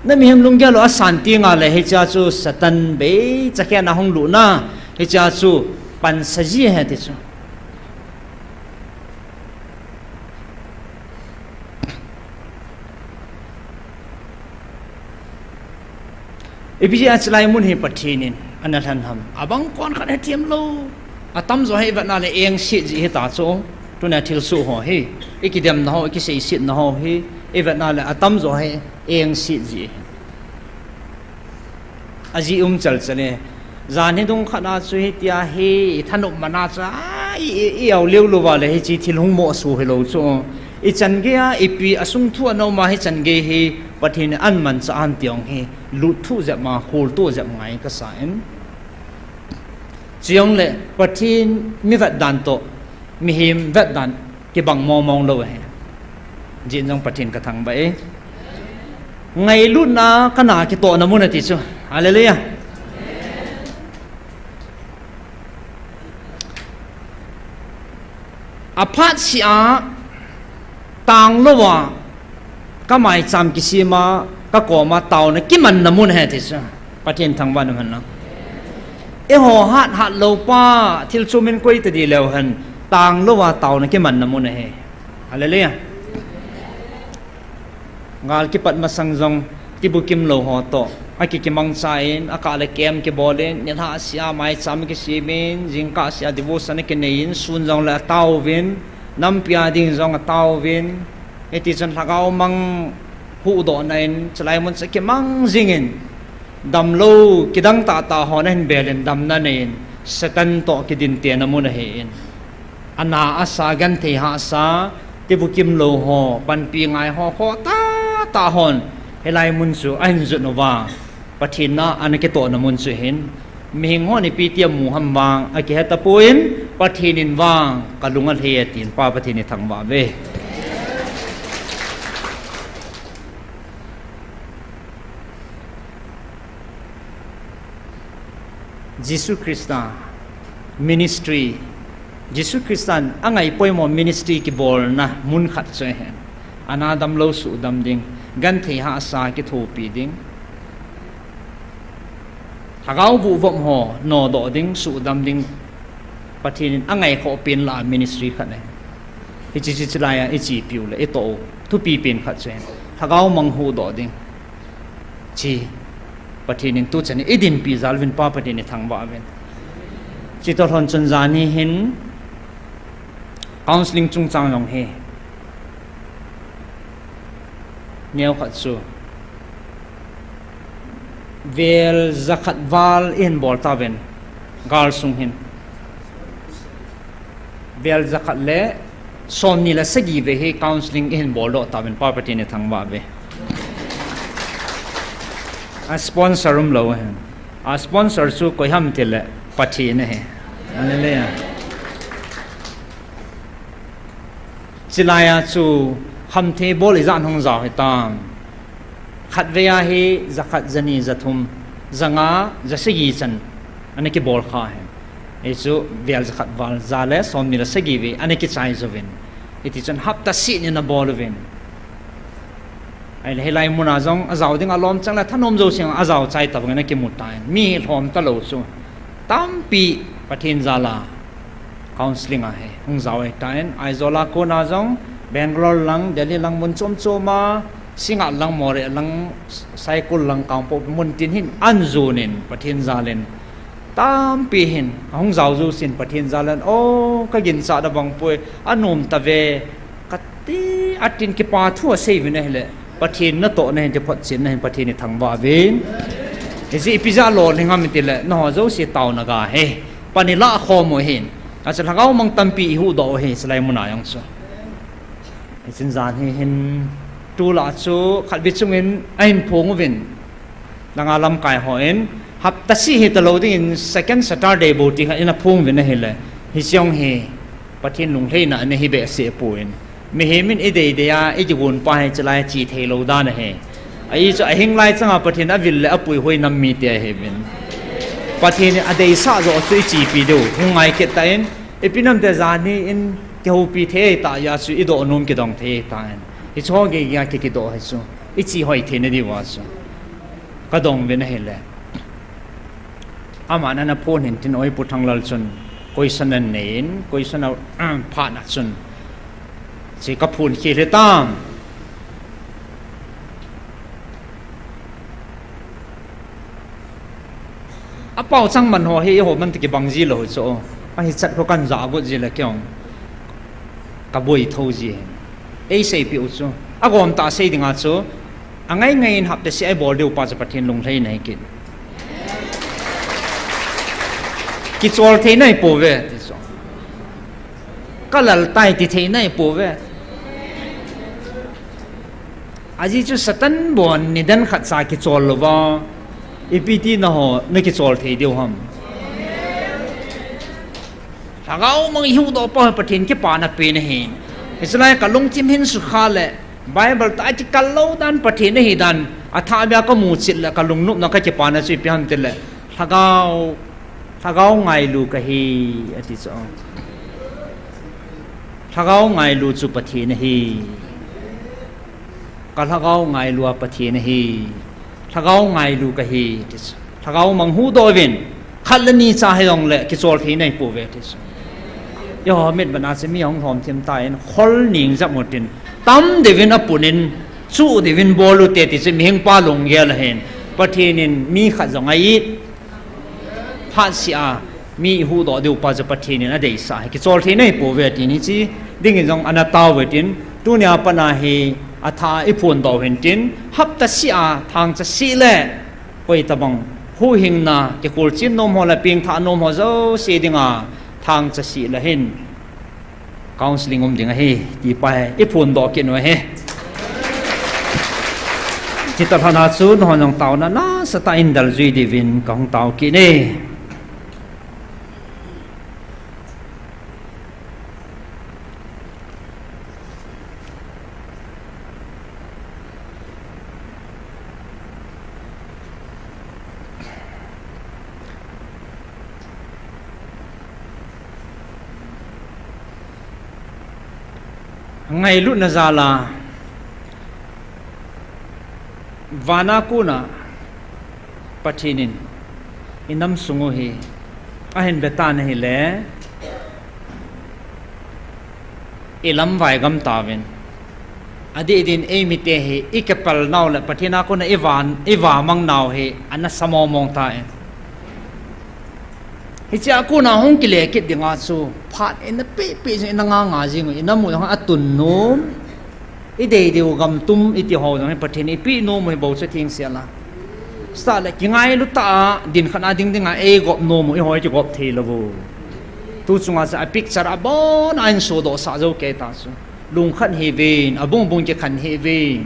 na mi hem lunggelo asanti nga le hi cha chu satan be chakya na hong lu na hi cha chu pan saji he te chu ipiji achlai mun hi pathinin anathan ham abang kon khan hetiem lo atam zo hai vatna le eng si ji he ta chu tuna thil su ho hi ikidem na ho ki sei sit na ho hi e vatna le atam zo hai eng si ji aji chal chale zan he dong khana chu hi tia hi thanup mana cha i au leu lo wa le hi chi thil hung mo su he lo chu i chan ge a ipi asung thu no ma hi chan ge hi pathin an man cha an tiong hi lu thu ja ma khol to ja ngai ka sa en chiong le pathin mi vat dan to mi him vat dan ki bang mong lo he jin jong pathin ka thang ba e ngai lu na kana ki to na mun ti chu hallelujah aphat sia tang lo wa ka mai cham ki sima ka ko ma taw na ki man na mun he ti sa pathin thang ban man na e ho hat lo pa thil chumin koi ta di lew han tang lo wa taw na ki man na mun he hallelujah ngal ki pat ma sang jong ki bu kim lo ho to aki ki mang sain akala kem ki bolen ni ha sia mai cham ki simin jing ka sia devotion ki nein sun jong la taw vin nam pia ding jong taw vin eti chan thagau mang hu do nain chlai mun se ki mang jingin dam lo kidang ta ho na hin belen dam na nen satan to ki din te na mun he in ana asa gan the ha sa ti bu kim lo ho pan pi ngai ho kho ta hon helai mun su ain zu no wa pathin na an ke to na mun su hin mi hing ho ni pi tiam mu ham wang a ki hata puin pathin in wang kalunga he tin pa pathin ni thang wa ve Jesus Christa ministry Jesus Christan angai poimo ministry ki bol na mun khat che hen anadam lo su dam ding gan the ha sa ki thu pi ding thagau bu vom ho no do ding su dam ding pathin angai kho pin la ministry khat ne hi chi chi la ya i chi piu le e to thu pi pin khat che thagau mang hu do ding chi pathin tu chani edin pi zalvin pa pathin ni thangwa aven chi to thon chun jani hin counseling chung chang long he neo khat su vel zakhat val in bol taven gal sung hin เวลจะขัดเละสมนี่ละสกีเวให้ counseling เห็นบอลตาเป็นป้าประเทศในทางว่าเวสปอนเซอร์รุมเราสปอนเซอร์สู้ก็ห้ามติละประเทศนะฮะอันนี้เลยจิลายสู้คำเทบอลอีจานหงจาให้ตามขัดเวียให้จะขัดจะนี่จะทุ่มจะงาจะสกีจันอันนี้ก็บอลข้าเห็นไอ้สู้เวียจะขัดวาลจะเล่สมนี่ละสกีเวอันนี้ก็ใจจะเวนไอ้ที่จันฮับตัดสินนี่นะบอลเวนไอ้เฮลัยมุนาจงอาจาวดิ้งอารมณ์จังเลยท่านอมโจเสียงอาจาวใจตับงั้นก็มุดตายมีเหตุผลตลอดสู้ตั้มปีประเทศจาลาcounseling ah hai hung zaw ai tain aizola ko na jong bangalore lang delhi lang mun chom choma singa lang more lang cycle lang kampo mun tin hin anzunin pathin zalen tam pi hin hung zaw zu sin pathin zalan o ka gin sa da bang poi anum ta ve kati atin ki pa thu sei vi ne hele pathin na to ne je phot sin ne pathin ni thang wa vin ezi pizza lo ngam ti le no zo si taw na ga he panila kho mo hinอาจจะเขามังตั้มปีหูดอเฮสไลมุนายังสู้สินจานเห็นตูหลาสู้ขัดวิจุเงินไอ้พงวินดังอาลัมกายหอยฮับตัดสิเหตุเราที่ second Saturday บูติขัดอินาพงวินนั่นเองเลยฮิซยองเฮประเทศลุงเทน่ะในฮิเบะเสียปุ่นมีเฮมินอีเดียอีจวนไปจะไล่จีเทโลด้านเฮไอ้จะเฮงไล่จังหวะประเทศนั้นวิลเล่อปุยหอยน้ำมีเตียเฮมินประเทศนี้อดีตศาสตร์จะช่วยจีปีดูหงายเกิดแต่เอพินัมเดจานี่อินเกี่ยวปีเทตายาสุอิโดนุมกิดองเทตายอิชอบเกี่ยกิกิโดให้สุอิจีหอยเทนดีวาสุก็ดองเวนเฮลเลยอามานันพูนเห็นที่น้อยปุถังลลชนกุยสนันเนินกุยสนันผ่านชนสิกับพูนขี้เลตามอาเป้าจังมันหัวเฮียหัวมันตะกี้บังจีเลยโซ่ไอ้จัดพวกกันจากุจีเลยกี่ยงกับบุยทูจีไอ้เสพอยู่โซ่อากรตาเสดิงอาโซ่อังไงไงหับแต่เสียบอลเดียวป้าจะประเทศลงไทยไหนกินกิจวัตรไทยไหนปูเวที่สุดก็หลับใต้ที่ไทยไหนปูเวอาจจะสตันบอลนิดันขัดสากิจวัตรหรือว่าอีพีที่น่ะนึกกิจวัตรไทยเดียวhamถ้าเราไม่หิวต่อไปประเทศที่ป่านับเป็นเห็นอิสราเอลก็ลงทิมเห็นสุขาเลยไบเบิลตายที่กัลโลดันประเทศนี้ดันอัฐาเบียก็มูจิตเลยก็ลงนุบนักที่ป่านับสิพิฮันติเลยถ้าเราไงลูกฮีอธิษฐานถ้าเราไงลูกจุประเทศนี้ก็ถ้าเราไงลูกประเทศนี้ถ้าเราไงลูกฮีถ้าเรามังหูโดวินขัดนี้จะให้ลงเลยกิจวัตรที่ไหนปูเวทิสยอมเม็ดบรรดาเสมีของหอมเทียมตายคนหนิงจับหมดดินตั้มเดวินอปุนินสู้เดวินบอลูเตติจะมีหิงป้าลงเยอะเลยเห็นประเทศนี้มีขัดสองไอ้ภาษามีหูดอเดียวป้าจะประเทศนี้นะเดี๋ยวสายกิจวัตรที่ไหนปูเวทินี่จีดิ่งจังอนาตาเวทินตัวเนี้ยปนาเฮอัฐาอิพุนดอเวนทินฮับตัสยาทางจะสีเล่ไปตะบังหูหิงนาเกี่ยวกับจินนมหัวละปิงทานนมหัวเจ้าเสียดิงาทางจะสีละเห็นกาวสลิงอมดิงาเฮที่ไปอิพุนดอกินไว้เฮจิตพนาสูนหัวน้องเต่านั้นนะสไตล์ดัลจุยดิวินของเต่ากินเน่ไงลุนซาลาวานาคูนาปัจจินินอินัมสุงโฮอาเห็นเบตานเฮเลอิลัมไวกัมตาวินอดีตดินเอมิเตเฮอีกเปลนาวเลปัจจินาคูนาอีวามังนาวเฮอันนั้นสมองมองตาเองฮิจากูน่าห้องกิเลสกิดยังไงสู้พัดอินเป๊ะๆอินงางาจิงอินน้ำมือของอัตุนนุ่มอีเดียวกำตุ้มอีที่หัวของประเทศนี้ปีนุ่มให้บอกจะทิ้งเสียละสตาร์เลยยังไงลุตาดินขนาดดิ่งๆไอ้กบนุ่มอีหัวจะกบเทลบู tu chunga sa picture abon an so do sa zo ke ta su lung khan hevin abung bung ke khan hevin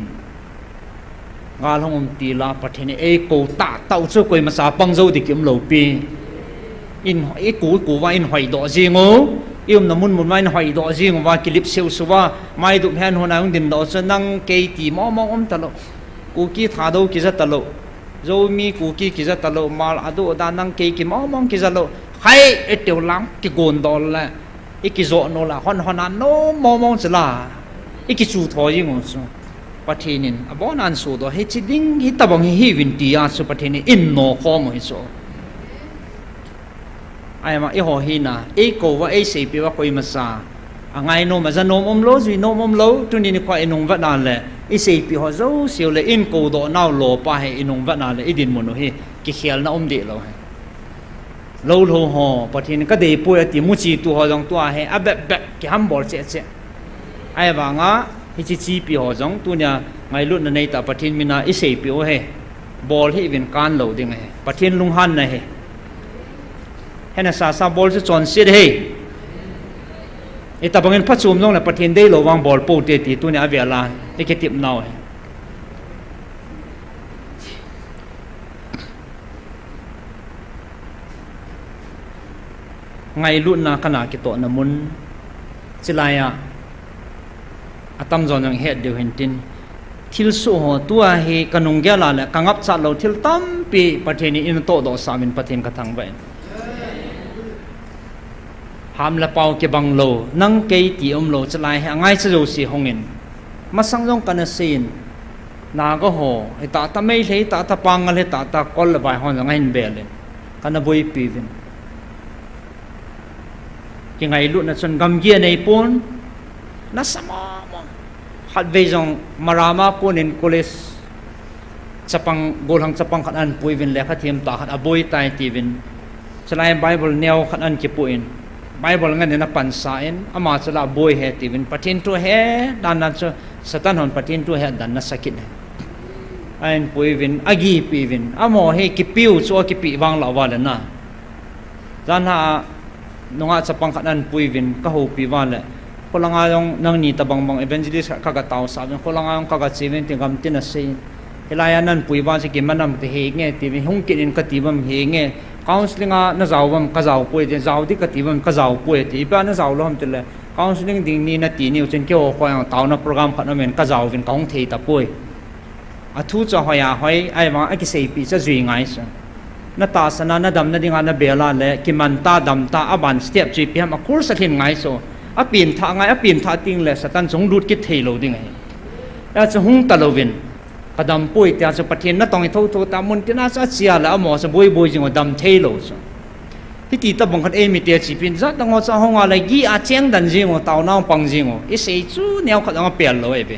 ngal hong ti la pathini e ko ta tau chu koi ma sa pang zo dikim lo pi in e ku wa in hoi do jingo yum namun mun mai hoi do jing wa clip seu suwa mai du han hona ung din do so nang ke ti mo mo talo ku ki tha do ki za talo zo mi ku ki za talo mal adu da nang ke ki mo mo ki za lo hai e teu lang ki gon dol la e ki zo no la hon hon an no mo mo zla e ki chu tho yi ngo so pathinin abon an so do he chi ding hi tabang hi win ti a so pathini in no kho mo hi so ai ma e ho hi na e ko wa e se pi wa koi ma sa angai no ma za no mom lo zui no mom lo tu ni kwa enong va na le e se pi ho zo siu le in ko do naw lo pa he enong va na le e din mo no hi ki khial na om de lo he lâu lâu ho patin ka dei pu ti mu chi tu ho jong tu a he a be be ki ham bol che che ai wa nga hi chi pi ho jong tu nya ngai lut na nei ta patin mina i sei pi o he bol hi vin kan lo ding he patin lung han na he hena sa bol chu chon sit he e ta bangin pha chum long la patin dei lo wang bol po te ti tu nya avia la e ke tip naw he ngay luôn na kana ki to na mun chilaya atam zon yang het de hintin thil su ho tua he kanung gya la la kangap cha lo thil tam pi patheni in to do samin pathin ka thang ba ham la pau ke bang lo nang ke ti lo chalai ha ngai cha jo si hongin masang jong kana sin na go ho e ta mai le ta pangal he ta kol la bai hon ngai in belen kana boi pi vin ki ngai lu na chon gam gia nei pon na sama mo hat ve jong marama pon in college chapang golhang chapang khan an pui vin le kha thiam ta khat aboi tai ti vin chalai bible neo khan an ki puin bible ngan na pan sa in ama chala boy he ti vin pathin to he dan na cho satan hon pathin to he dan na sakit ain pui vin agi pi vin amo he ki piu cho ki pi wang la wa le na dan ha nunga chapang khanan puivin ka ho piwan le kolanga yong nang ni tabang bang evangelist ka ga taw sa ben kolanga yong ka ga chiven ti gam tin ase hilaya nan puiwa se ki manam te he nge ti bi hung kin ka ti bam he nge counseling a na zaw bam ka zaw pui de zaw di ka ti bam ka zaw pui ti ba na zaw lo ham te le counseling ding ni na ti ni chen ke o ko yang taw na program khan men ka zaw vin kaung thei ta pui a thu cha hoya hoi ai ma a ki sei pi cha zui ngai sa na ta sana na dam na dinga na bela le ki man ta dam ta aban step chi pi ma kur sa thin ngai so a pin tha ngai a pin tha ting le satan jong lut ki thei lo ding ai a chu hung ta lovin kadam pui ta chu pathin na tong tho ta mun ti na sa chia la mo sa boi jing dam thei lo so ti ti ta bang khat e mi te chi pin za ta ngo cha honga la gi a cheng dan jing o taw na pang jing o i sei chu neo khat nga pel lo e be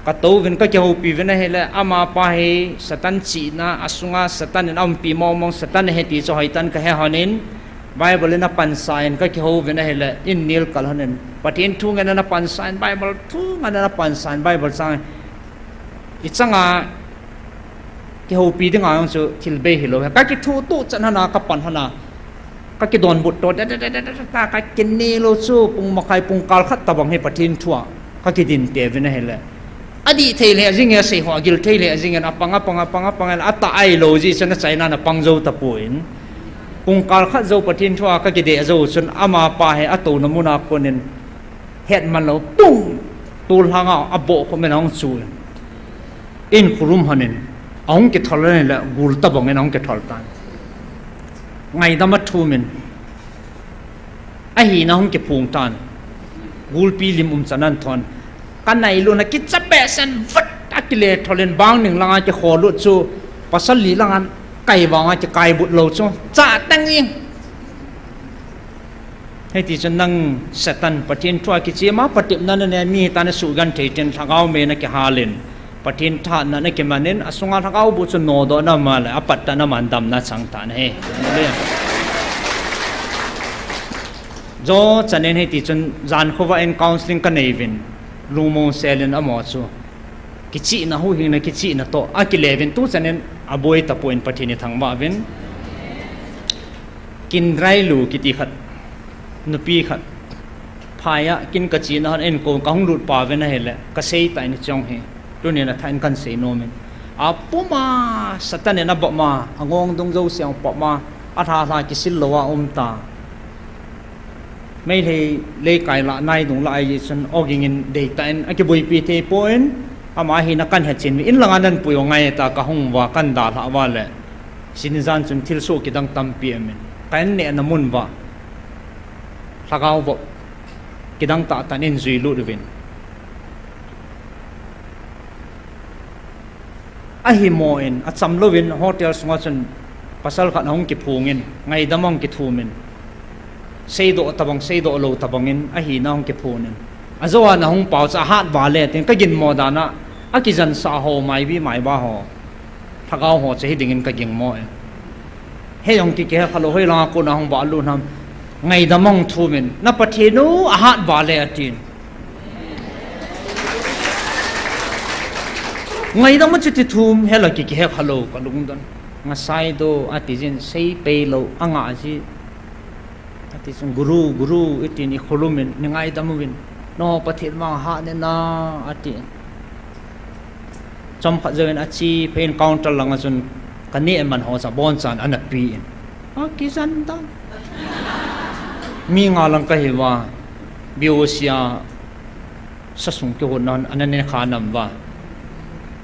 ka to vin ka ho pi vin he le ama pa he satan chi na asunga satan en am pi mo mong satan he ti cho haitan ka he hanin bible na pan sign ka ho vin he le in nil kal hanin patin thu ngana na pan sign bible thu ngana na pan sign bible sang i changa ki ho pi ding ang chu thil be hi lo ka ki thu tu chan hana ka pan hana ka ki don but to ta ka kin ni lo chu pung makai pung kal khat tabang he patin thua ka ki din te vin he le adi thei le jing ya sei ho gil thei le jing na panga ata ai lo ji chana china na pangzo ta puin pung kal kha zo pathin thua ka ki de zo chun ama pa he ato na muna konin het man lo tung tul hanga abo ko men ong chu in khurum hanin ong ki thol ne la gul ta bong en ong ki thol tan ngai da ma thu min a hi na ong ki phung tan gul pi lim chanan thon kan nai lu na ki chape san vat akile tholen bang ning langa ki kholu chu pasal li langan kai banga ki kai but lo chu cha tang ing hei ti chan nang satan pathin thwa ki chema patip na ne mi ta na su gan thei ten thangau me na ki halin pathin tha na na ki manin asunga thangau bu chu no do na ma la apat ta na man dam na chang ta ne he jo chanen hei ti chan jan khowa en counseling ka nei vin lumo selen amo chu kichi na hu hing na kichi na to a ki leven tu chanen aboi ta point pathini thangwa vin กินไรลูกิติขัดนุปีขัดพายะกินกะจีนหันเอ็นโกงกังรูดป่าเวนเฮลเลยกะเซยตายนิจงเฮตัวนี้นะท่านกันเซโนเมนอาปุมาสัตว์เนี่ยนับมาอ่างงดงเจ้าเสียงปอกมาอาทาทากิสิลวะอมตาไม่เลยเลยไก่ละนายตรงละไอ้ฉันออกยิงเด็กแต่ไอ้กิบุยปีเทปอยน์อามาหินักกันเห็ดจินอินหลังนั้นปุยงไงตากะหงว่ากันดาละว่าเลยสินจันจุนทิลโซกิดังตัมปีเอมินแต่เนี่ยน้ำมันว่าสักเอาว่ากิดังตาตันอินจุยลุดวินไอ้หิมอินอัดสำลวินโฮเทลสงวนจนภาษาขันหงกิพูงินไงดำมองกิทูมินเซโดตะบังเซโดโลตะบังอินไอ้หิน้องกิพูนินอาจว่าน้องเป่าจะหัดบาเล่ติงก็กินโมดานะอากิจันสาโฮไม่บีไม่บ้าโฮถ้าเขาโหจะให้ดิ่งก็กินโมเองเฮ้ยองกิเกะขลุ่ยลากูน้องบาลูนทำไงดำมองทูมินนับประเทศนู้หัดบาเล่ตินไงต้องมันจะติดทุ่มเฮลักกิเฮขลุ่ยก็ลุงดันงั้นไซโดอาทิจินเซย์เปโลอ่างอาจีอาทิจินกุรุอิตินิขลุ่มินยังไงดำมินน้อประเทศมาหาเนี่ยนะอาทิจำขัดเจริญอาชีพเป็นกองตลังจนกันนี่มันหัวสะบอนสันอันนั้นปีนกิจันตังมีงานลังก็เห็นว่าบิวเซียสัสุงเกี่ยวนั้นอันนั้นเนี่ยขานำว่า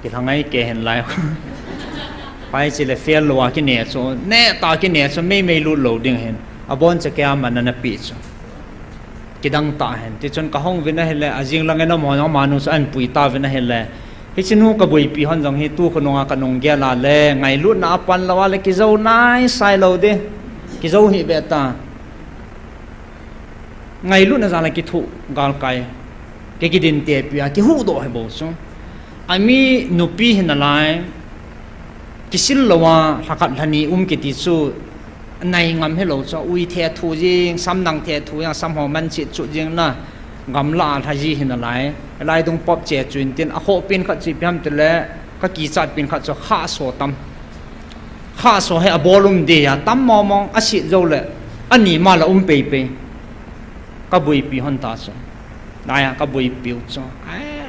ที่ทางไงแกเห็นไรไปสิเลเฟียลว่ากินเนี่ยส่วนแน่ตากินเนี่ยส่วนไม่รู้โหลดยังเห็นอบอนจะแกมันนั่นปีส่วนกิดังตาเห็นที่จนกระห้องวินาเห็นเลยอาจิงลังเงินมองมานุสอันปุยตาวินาเห็นเลยที่ฉันนู้กบุยปีหันจังเฮตู้ขนงกันงเกลาเลยไงลุ้นนับปันละว่าเลยกิเจ้านายใส่เราเด้กิเจ้าหิเบตาไงลุ้นนะจ๊ะเลยกิทุกาลไกกิดินเตียปีกิหูโดให้บ่ส่งไอมีนุปีเห็นอะไรกิสิลละว่าหักทันีกิติสูในงามให้เราจะอุยเทียทูจิงซ้ำนังเทียทูยังซ้ำหัวมันจิตจุจิงนะงามลาทาจีเห็นอะไรอะไรตรงป๊อบเจจุนเตียนอโคเป็นขัดจีบยามแต่ละก็กีจัดเป็นขัดจะข้าโซตัมข้าโซให้อบอลุมเดียตัมมองอาศิเจ้าเลยอันนี้มาละเปย์ก็บุยปีหันตาโซได้ก็บุยปิวโซ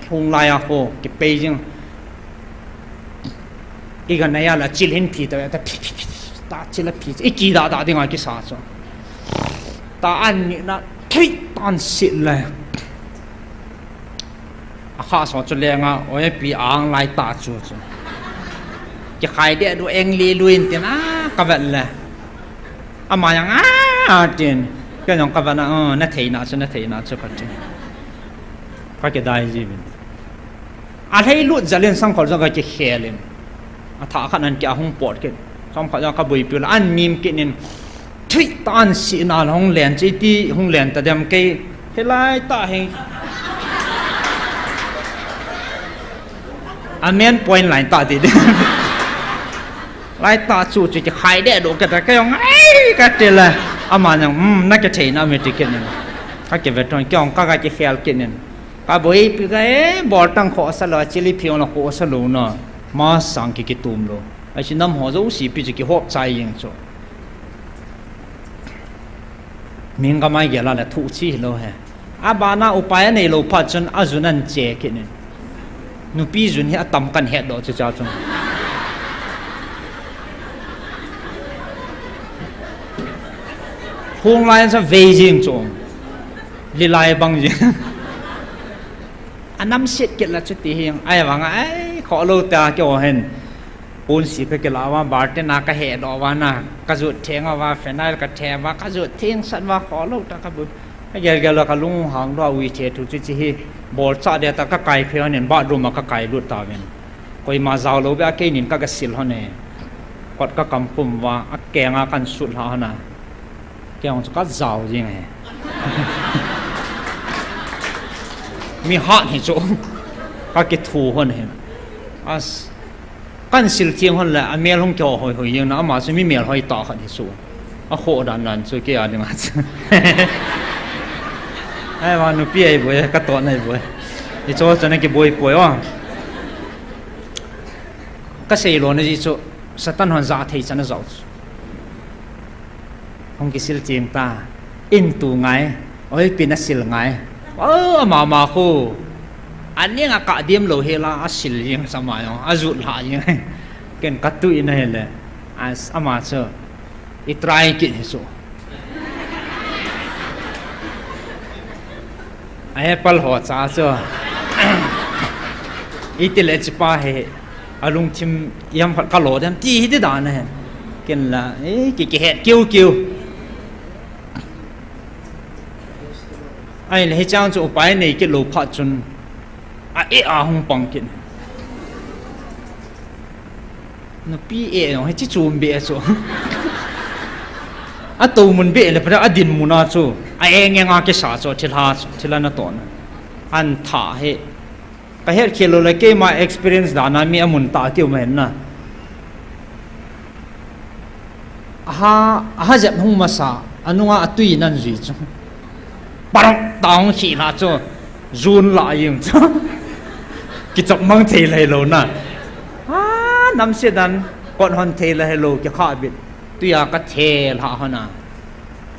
หงลายโคก็เปย์จิงอีกอันนี้ละจิลเห็นผีแต่ตาจิลผีอีกกี่ดาดิ่งไอ้กิสาโซตาอันนี้นะที่ตันสิเลยข้าสอนจนแรงอ่ะโอ้ยปีอ่างลายตาจูจูจะใครเดี๋ยวดูเองลีลุยนเตียนะกับแบบเลยอามาอย่างเตียนก็อย่างกับแบบนั้นน่าเทียนน่าเทียนก็จริงก็จะได้จีบินอะไรลุดจะเล่นสังขารจะก็จะเขียนถ้าขนาดแกห้องปอดกันสังขารจะก็บุยปิวอันมีมกินนี่ที่ตันสินาห้องเรียนจีที่ห้องเรียนแต่เดิมกี่เฮลัยตาเฮอันนี้พอยน์หลายตาดีเด้หลายตาจู่จะขายได้ดูกันแต่ก็ยังไงก็เจอเลยอามาอย่างน่าจะเทน่าไม่ติดกันเนี่ยถ้าเก็บไว้ตรงจ้องก็จะเขียนกันเนี่ยก็บ่อยปีก็บอลตั้งขอสลัดจิลิพิวน์ขอสลัดเนาะมาสั่งกี่ตุ้มโลไอ้ชิ้นน้ำหัวจะอุสิปีจะกี่หกใจยังโจมิงก็ไม่เกี่ยวอะไรทุกที่โลเหรออาบานาอุปายในโลพัดจนอาจุนันเจกันเนี่ยนูปีจุนเฮตั้มกันเฮดดอจะจ้าจงพวงไล่จะเวจิงจงลีลายบางจิงอันน้ำเสียดเกิดละจุดที่ยังไอ้บางไอ้ขอโลตาเกี่ยวเห็นปูนสีไปเกี่ยวว่าบาร์เตน่ากระเฮดอว่านะกระจุดเทียงว่าเฟนัลกระเทว่ากระจุดเทียงสันว่าขอโลตากระบุไอ้เกี่ยวกับลุงหางด้วยวิเททุจิจิบอลซาเดียตากระไก่เพียงเนี่ยบ้านรูมากระไก่ลุดตาเวนก็มาเจ้าโลเบียเกนินก็กระสิลฮะเนี่ยกดก็กำปุ่มว่าแกงอากันสุดฮะนะแกงจะก็เจ้าจริงไงมีฮะนี่จ้ะก็เกิดถูกคนเห็นกันสิลเทียงคนแหละเมียลงเกี่ยวหอยยังนะมาจะมีเมียหอยต่อขันที่สูงโคดันนั้นช่วยเกี่ยวยังไงไอ้วันนู้นพี่ไอ้บัวก็ตัวนั่นบัวที่โจ้จะนั่งกี่บัวบัววะก็เสียโลนี่ที่โจ้สตันหันจ่าที่จะนั่งจ่า ห้องกิสิลจีงตาอินตูไงโอ้ยปีนัสิลไงมาคูอันนี้งากะเดียมโลเฮลาสิลยังสมัยอาจุลายังเกินกัตตุอินเฮลอาสอามาเชออิตรายกินฮิโซไอ้ปัลหัวจ้าเชออิติเลจิปาเฮอารมณ์ทิมยามกะโหลดมตีฮิตดานเฮกินละกิเฮกิ้วไอ้เฮจ้างจะอุปายในกิโลพัดจนอาหงปังกินนปีให้ที่จูมเบะสูตัวมันเบะเลยเพราะดินมุนาสูงาเกษาสูทิลานาตอนอันท่าเฮก็เฮเคโลเลยเกมา experience ดานามีอมุนตาเกี่ยวเหมือนนะจับหงมาสาอันนู้นตุยนั่นจีจูปารตองขี้ลาจูจูนลายิงจูกิจมังเทเลยโลนะน้ำเสียดันก่อนฮันเทเลยโลจะข้าบิดตัวยาก็เทลาฮนะ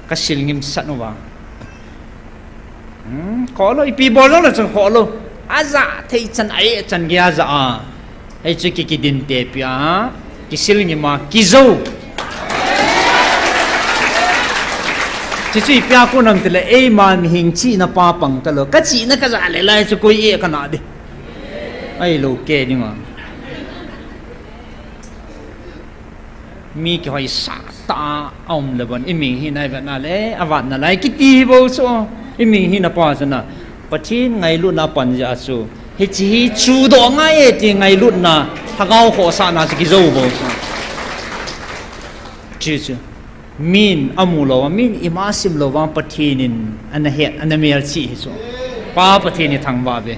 ก็สิลงิมสันวะขอโลอีปีบอลแล้วจังขอโลอาซาเทจันไอจันเกียซาไอจุกิดินเตปีอากิสิลงิมากิโซจีปีอากุนังเตลเอมันหิงชีนับปาปังตลอดก็ชีนักก็จะอะไรเลยจะคุยขนาดนี้ไอ้ลูกเกนี่มั้งมีกี่หอยสัตว์อมเลยบนอิมิงหินในแบบนั้นเลยอวัดนั่นเลยกิตีบ่สู้อิมิงหินนับปาสนะปะที่ไงลุ่นนับปัญญาสู้เฮจีจูดองไงที่ไงลุ่นนะถ้าเขาขอสานาสกิโซบ่สู้จู่มินอามูลว่ามินอิมาสิมลว่าปะที่นินอันนั้นเหตุอันนั้นมีอะไรสิสู้ป้าปะที่นี่ทางบ้าเบ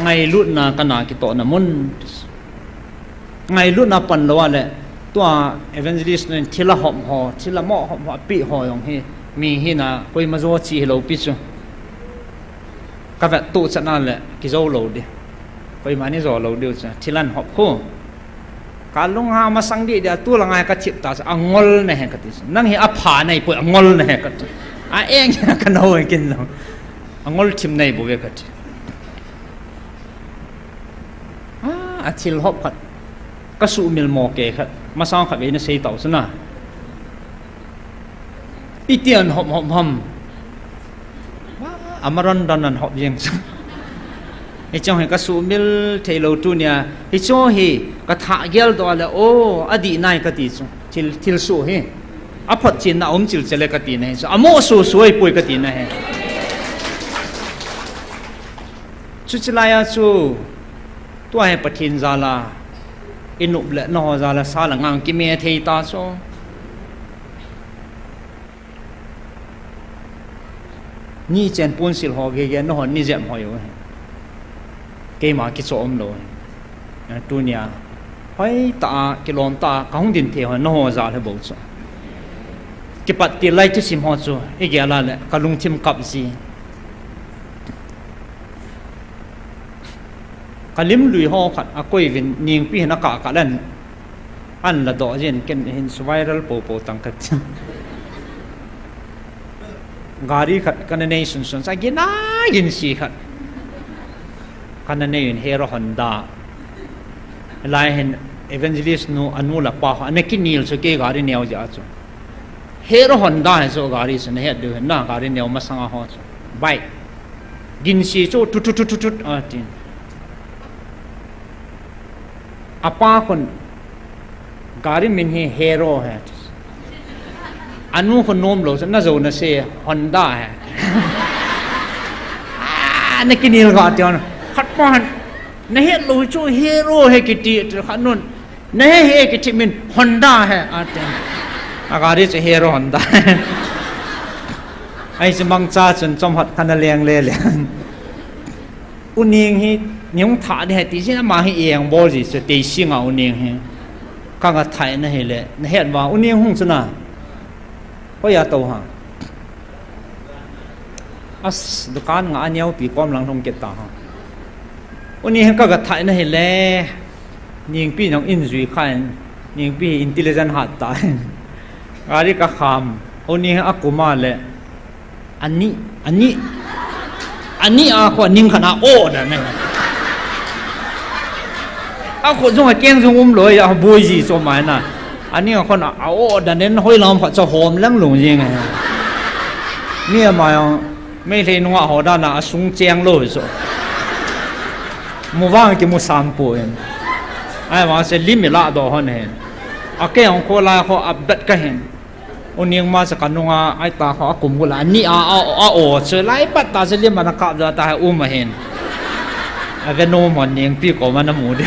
ไงลุ่นนะกันนากิโตนะมุนไงลุ่นนะปันละว่าแหละตัวเอเวนเจลิสต์เนี่ยทีละหอมหอทีละหม้อหอมหอปีหอยองเฮมีหินะคุยมาโจชีเราปิจูก็แบบตู้ชนะแหละกิโจเราดิคุยมานี่โจเราเดียวจ้ะทีละหอบคู่การลงหามาสังดีเดียตัวละไงก็ชิบตาอังอลเนี่ยกันที่นั่งเฮอผาในปุ่ยอังอลเนี่ยกันเองกันเอาเองกินเราอังอลชิมในบุเวกันอาทิลหอบขัดก็สูมิลโมเกะขัดมาสร้างขัดเองในเสียต่อสนะอีเตียนหอบอามารันดันนันหอบยังไอ้เจ้าเห็นก็สูมิลเทโลตูเนี่ยไอ้เจ้าเฮก็ถ่ายเกลตัวเลยโอ้อดีนายก็ตีจูทิลสูเฮอภัดจินน่ะจิลเจเลก็ตีนะเฮอโมสูสวยปุยก็ตีนะเฮชุดลายสูตัวให้ปะทินซาลาอินุบเลนอซาลาซาลังอังกิเมเทตาโซนี่เจนปูนสิลหอกเกนอนี่เจมหอยอยู่เกมากิโซอมโลตัวเนี่ยหอยตากิโลมตากงดินเทหอนอซาลาบุษกิปัตติไลทุสิมหอจูอีกอย่างละเลยกลุงทิมกับซีกลิมลุยห่อขัดอากอยวินนิงปีนักกะเล่นอันละดอกเจนเก็นเห็นสไวรัลโปตังกัดการีขัดกันในสุนทรสักยินยินสีขัดกันในเฮโร่ฮอนด้าลายเห็นเอเวนเจลิสนูอนุลักปะอันนี้กินนิลสเกการีเนียวจ้าจูเฮโร่ฮอนด้าเฮโซการีสเนี่ยดูเห็นหน้าการีเนียวมาสังอาหอจูไปกินสีจูทุตินอาป้าคนการิมินเฮโร่हैอันนู้นคนโน้มโลน่าจะน่าเสียฮอนด้าहैนี่กินนี่ก็เดียวนะขัดป้านนี่เฮโร่ช่วยเฮโร่ให้กิติขัดนู้นนี่เฮกิติมินฮอนด้าहैอาเจนอาการิจะเฮโร่ฮอนด้าไอ้สมังจ้าจนจอมหัดคันเลียงเลยอุนิงฮีนิยงถ่ายได้ที่สิ่งมาให้เองบอสิสติสิ่งเอาอุนิงฮีข้างกับไทยนั่นแหละนั่นเห็นว่าอุนิงหงสนะก็อย่าโตฮะอัสดุการงานเนี้ยปีความหลังทงเกตตาฮะอุนิงข้างกับไทยนั่นเห็นแหละยิงปีน้องอินซุยขันยิงปีอินเทลเจนต์หัดตาย ari ka kham oni akuma le ani a kho ning khana o da ne a kho jong keng jong loi ya boi ji so mai na ani a kho na o da nen hoi lam pha cho hom lang lung jing ni ma yong mai le no ho da na sung cheng lo so mu wang ki mu sam po en ai wa se lim la do hon hen a ke ong ko la kho update ka hen oniang ma sa kanunga ai ta kho akum gula ni a o se lai pat ta se lim ma ka da ta ma hen a ve no mon ning pi ko ma na mu de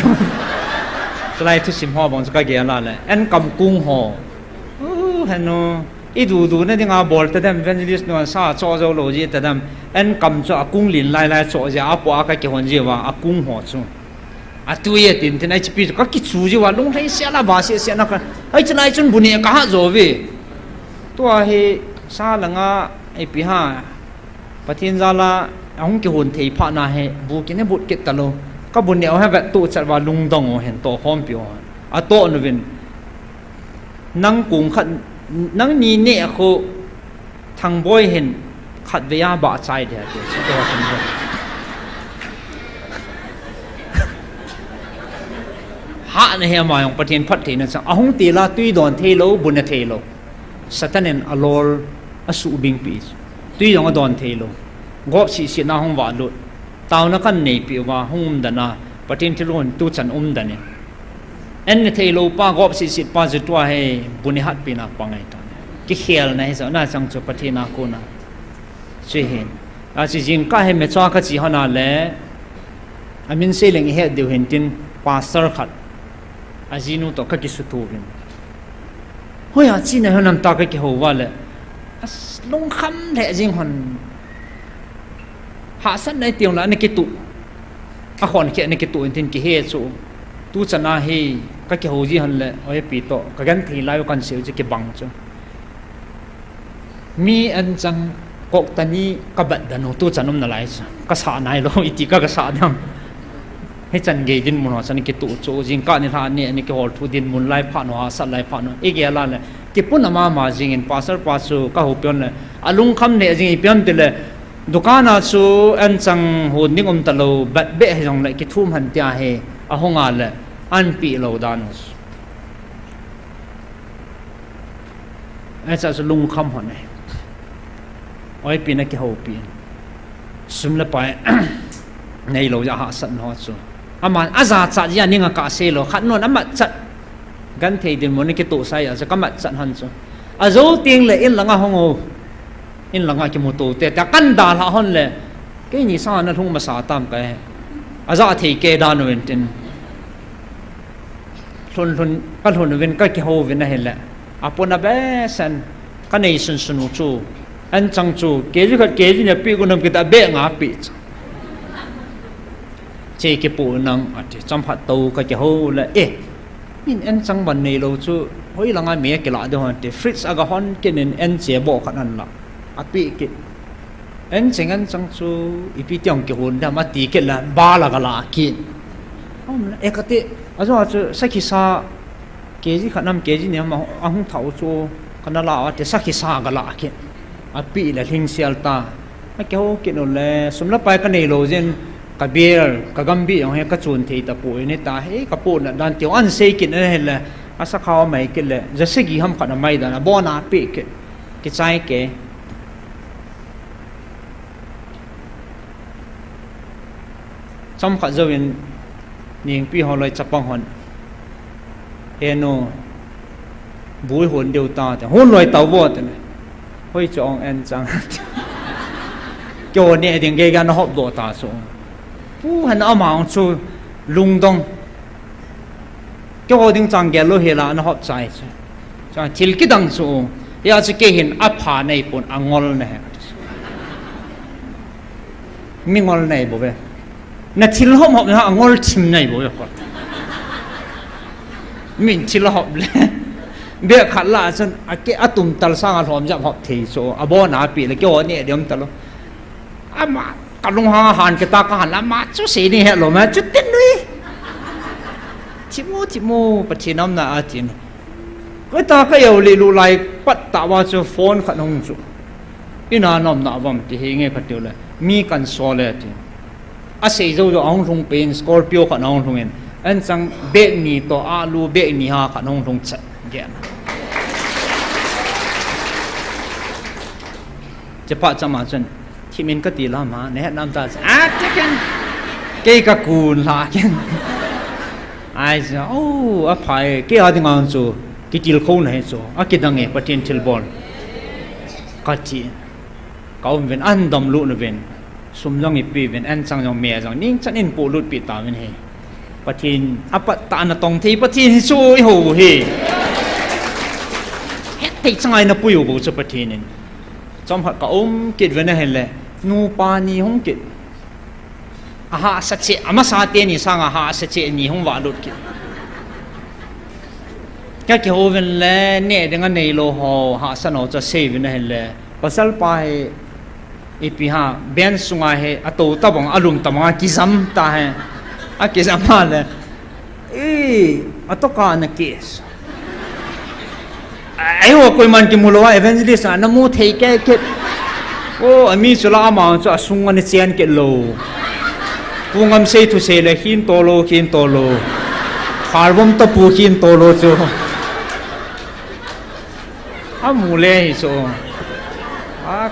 se lai tu sim ho bong ka ge la le en kam kung ho hano i du na dinga bol ta dem evangelist no sa cho zo lo ji ta dem en kam cho akung lin lai cho ja apo ka ke hon ji wa akung ho chu a tu ye tin tin ai chi pi ka ki chu ji wa lung thai sia la ba sia na ka ai chnai chun bu ne ka ha zo ve to he sa la nga ai pi ha pathin za la ong ki hon thei pha na he bu ki ne but ke ta lo ka bu ne ha va tu chat wa lung dong o hen to khom pi o a to no vin nang kung khat nang ni ne ko thang boy hen khat ve ya ba chai de te to kan bo ha ne he ma yong pathin phat the na sa ahung ti la tui don the lo bun the lo satanen alol asu bing pi tui yong don the lo gop si na hong wa lu taw na kan nei pi wa hum da na pathin thi ron tu chan da ne en the lo pa gop si pa zu twa he bun hat pi na pa ngai ta ki khel na he sa na sang chu pathina ko na che hen a si jing ka he me cha ka chi hana le amin se leng he de hen tin pastor khat azinu to ka ki su tu vin hoya chi na hanam ta ka ki ho wa le as long kham le jing hon ha san nei tiong la ne ki tu a khon ke ne ki tu tin ki he chu tu chana he ka ki ho ji han le oi pi to ka gan thi lai kan se ji ki bang chu mi an chang kok tani ka bat da no tu chanum na lai chu ka sa nai lo iti ka sa dam he chan ge din mun san ki tu chu jing ka ni tha ni ki hol thu din mun lai pha no ha sat lai pha no e ge la le ki pun ma jing in pasar pasu ka ho pion le alung kham ne jing pion te le dukana chu an chang ho ning ta lo bat be he jong le ki thum han tia he a honga le an pi lo danos asa su lung kham hon ne oi pi na ki ho pi sum la pai nei lo ya ha san ho chu aman aza cha ya ninga ka se lo khat non ama chat gan thei din mon ki tu sai a ka mat chan han chu a zo ting le in langa hongo in langa ki mo tu te ta kan da la hon le ke ni sa na thung ma sa tam ka aza thei ke da no tin thun ka thun wen ka ki ho wen na he la apona be san ka nei sun sunu chu an chang chu ke ji khat ke ji ne pi ku nam ki ta be nga pi che ke pu nang ati cham phat to ka ke ho la e in en chang ban nei lo chu hoi langa me ke la de hon te fritz aga hon ke nen en che bo khan an la api ke en cheng an chang chu ipi tiang ke hon da ma ti ke la ba la ga la ki om la e ka te ajo chu sakhi sa ke ji khanam ke ji ne ma ahung thau chu kana la te sakhi sa ga la ke api la hing sial ta a ke ho ke no le sumla pai ka nei lo jen ka beer ka gambi ong he ka chun thei ta pu ne ta he ka pu na dan ti an sei kin ne hele asa khaw mai ke le ja se gi ham khana mai da na bona pe ke chai ke cham kha zawin ning pi holoi chapang hon eno bui hon deu ta te hon loi taw bo te hoi chong en chang kyo ne ding ge gan hop do ta so pu han amang chu lung dong kyo ding chang ge lo he la na hop chai chu cha thil ki dang chu ya chi ke hin a pha nei pon angol ne mi ngol nei bo be na thil hop hop na angol chim nei bo ko min thil hop le be khat la chen a ke atum tal sang a hlom ja hop thei so a bo na pi le kyo ne dem talo ama kalung ha han ke ta ka han la ma chu se ni he lo ma chu tin nui chimu pathinam na atin ก็ตาก็เอาเลยลุไลปัดตาว่าจะโฟนขัดห้องจุอินานอมนาวัมที่เฮงเงขัดเดียวเลยมีกันโซเลติอาศัยเจ้าจะเอาลงเป็นสกอร์พิโอขัดเอาลงเงินอันจังเบกนี่ตัวอาลูเบกนี่ฮะขัดเอาลงเจ็ดเงี้ยจะปะจะมาจนที่มินก็ตีละมาเนี่ยน้ำตาจะกันเกี่ยกับกูนละกันไอ้เจ้าโอ้อภัยเกี่ยอะไรงานจูกิจิลโคนให้จูอากิดังเงปะทินทิลบอลกัดจีเขาเป็นอันดำลุนเป็นสมยังอีปีเป็นอันจังยังเมียจังนิ่งฉันอินปูลุดปีตาเป็นเฮปะทินอปะตานตรงที่ปะทินสู้โหเฮเฮ็ดติดสังไงนะปุยบุษปะทินจอมหัดกับกิดเวนเห็นเลยนูปานีหงกิดอาหาสัจเจอามาสาเตียนี่สร้างอาหาสัจเจนี่หงวาลุดกิดแค่เกี่ยวเป็นเลยเนี่ยดังนั้นในโลหะหาสนอจะเซฟเห็นเลยภาษาไปอีพีหาเบนสุงไงเหอตัวตะบังอารมณ์ตะบังกิซัมตาเหอกิซัมมาเลยอตัวการนักเกสไอ้หัวคุยมันกิมุลว่าเอเวนจิลิสนะมูเทแกเก็ตโอ้อมีสุลามาจะสุงกันเซียนเก็ตโลปุงอัมเซตุเซเลหินโตโลหินโตโลคาร์บอมตะปูหินโตโลจูอามูเลฮิโซ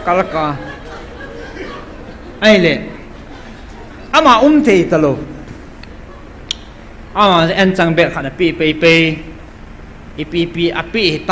กัลกาไอ้เล่อามาเทตโลอามาเอ็นจังเบลขันปีอีปีอปีตา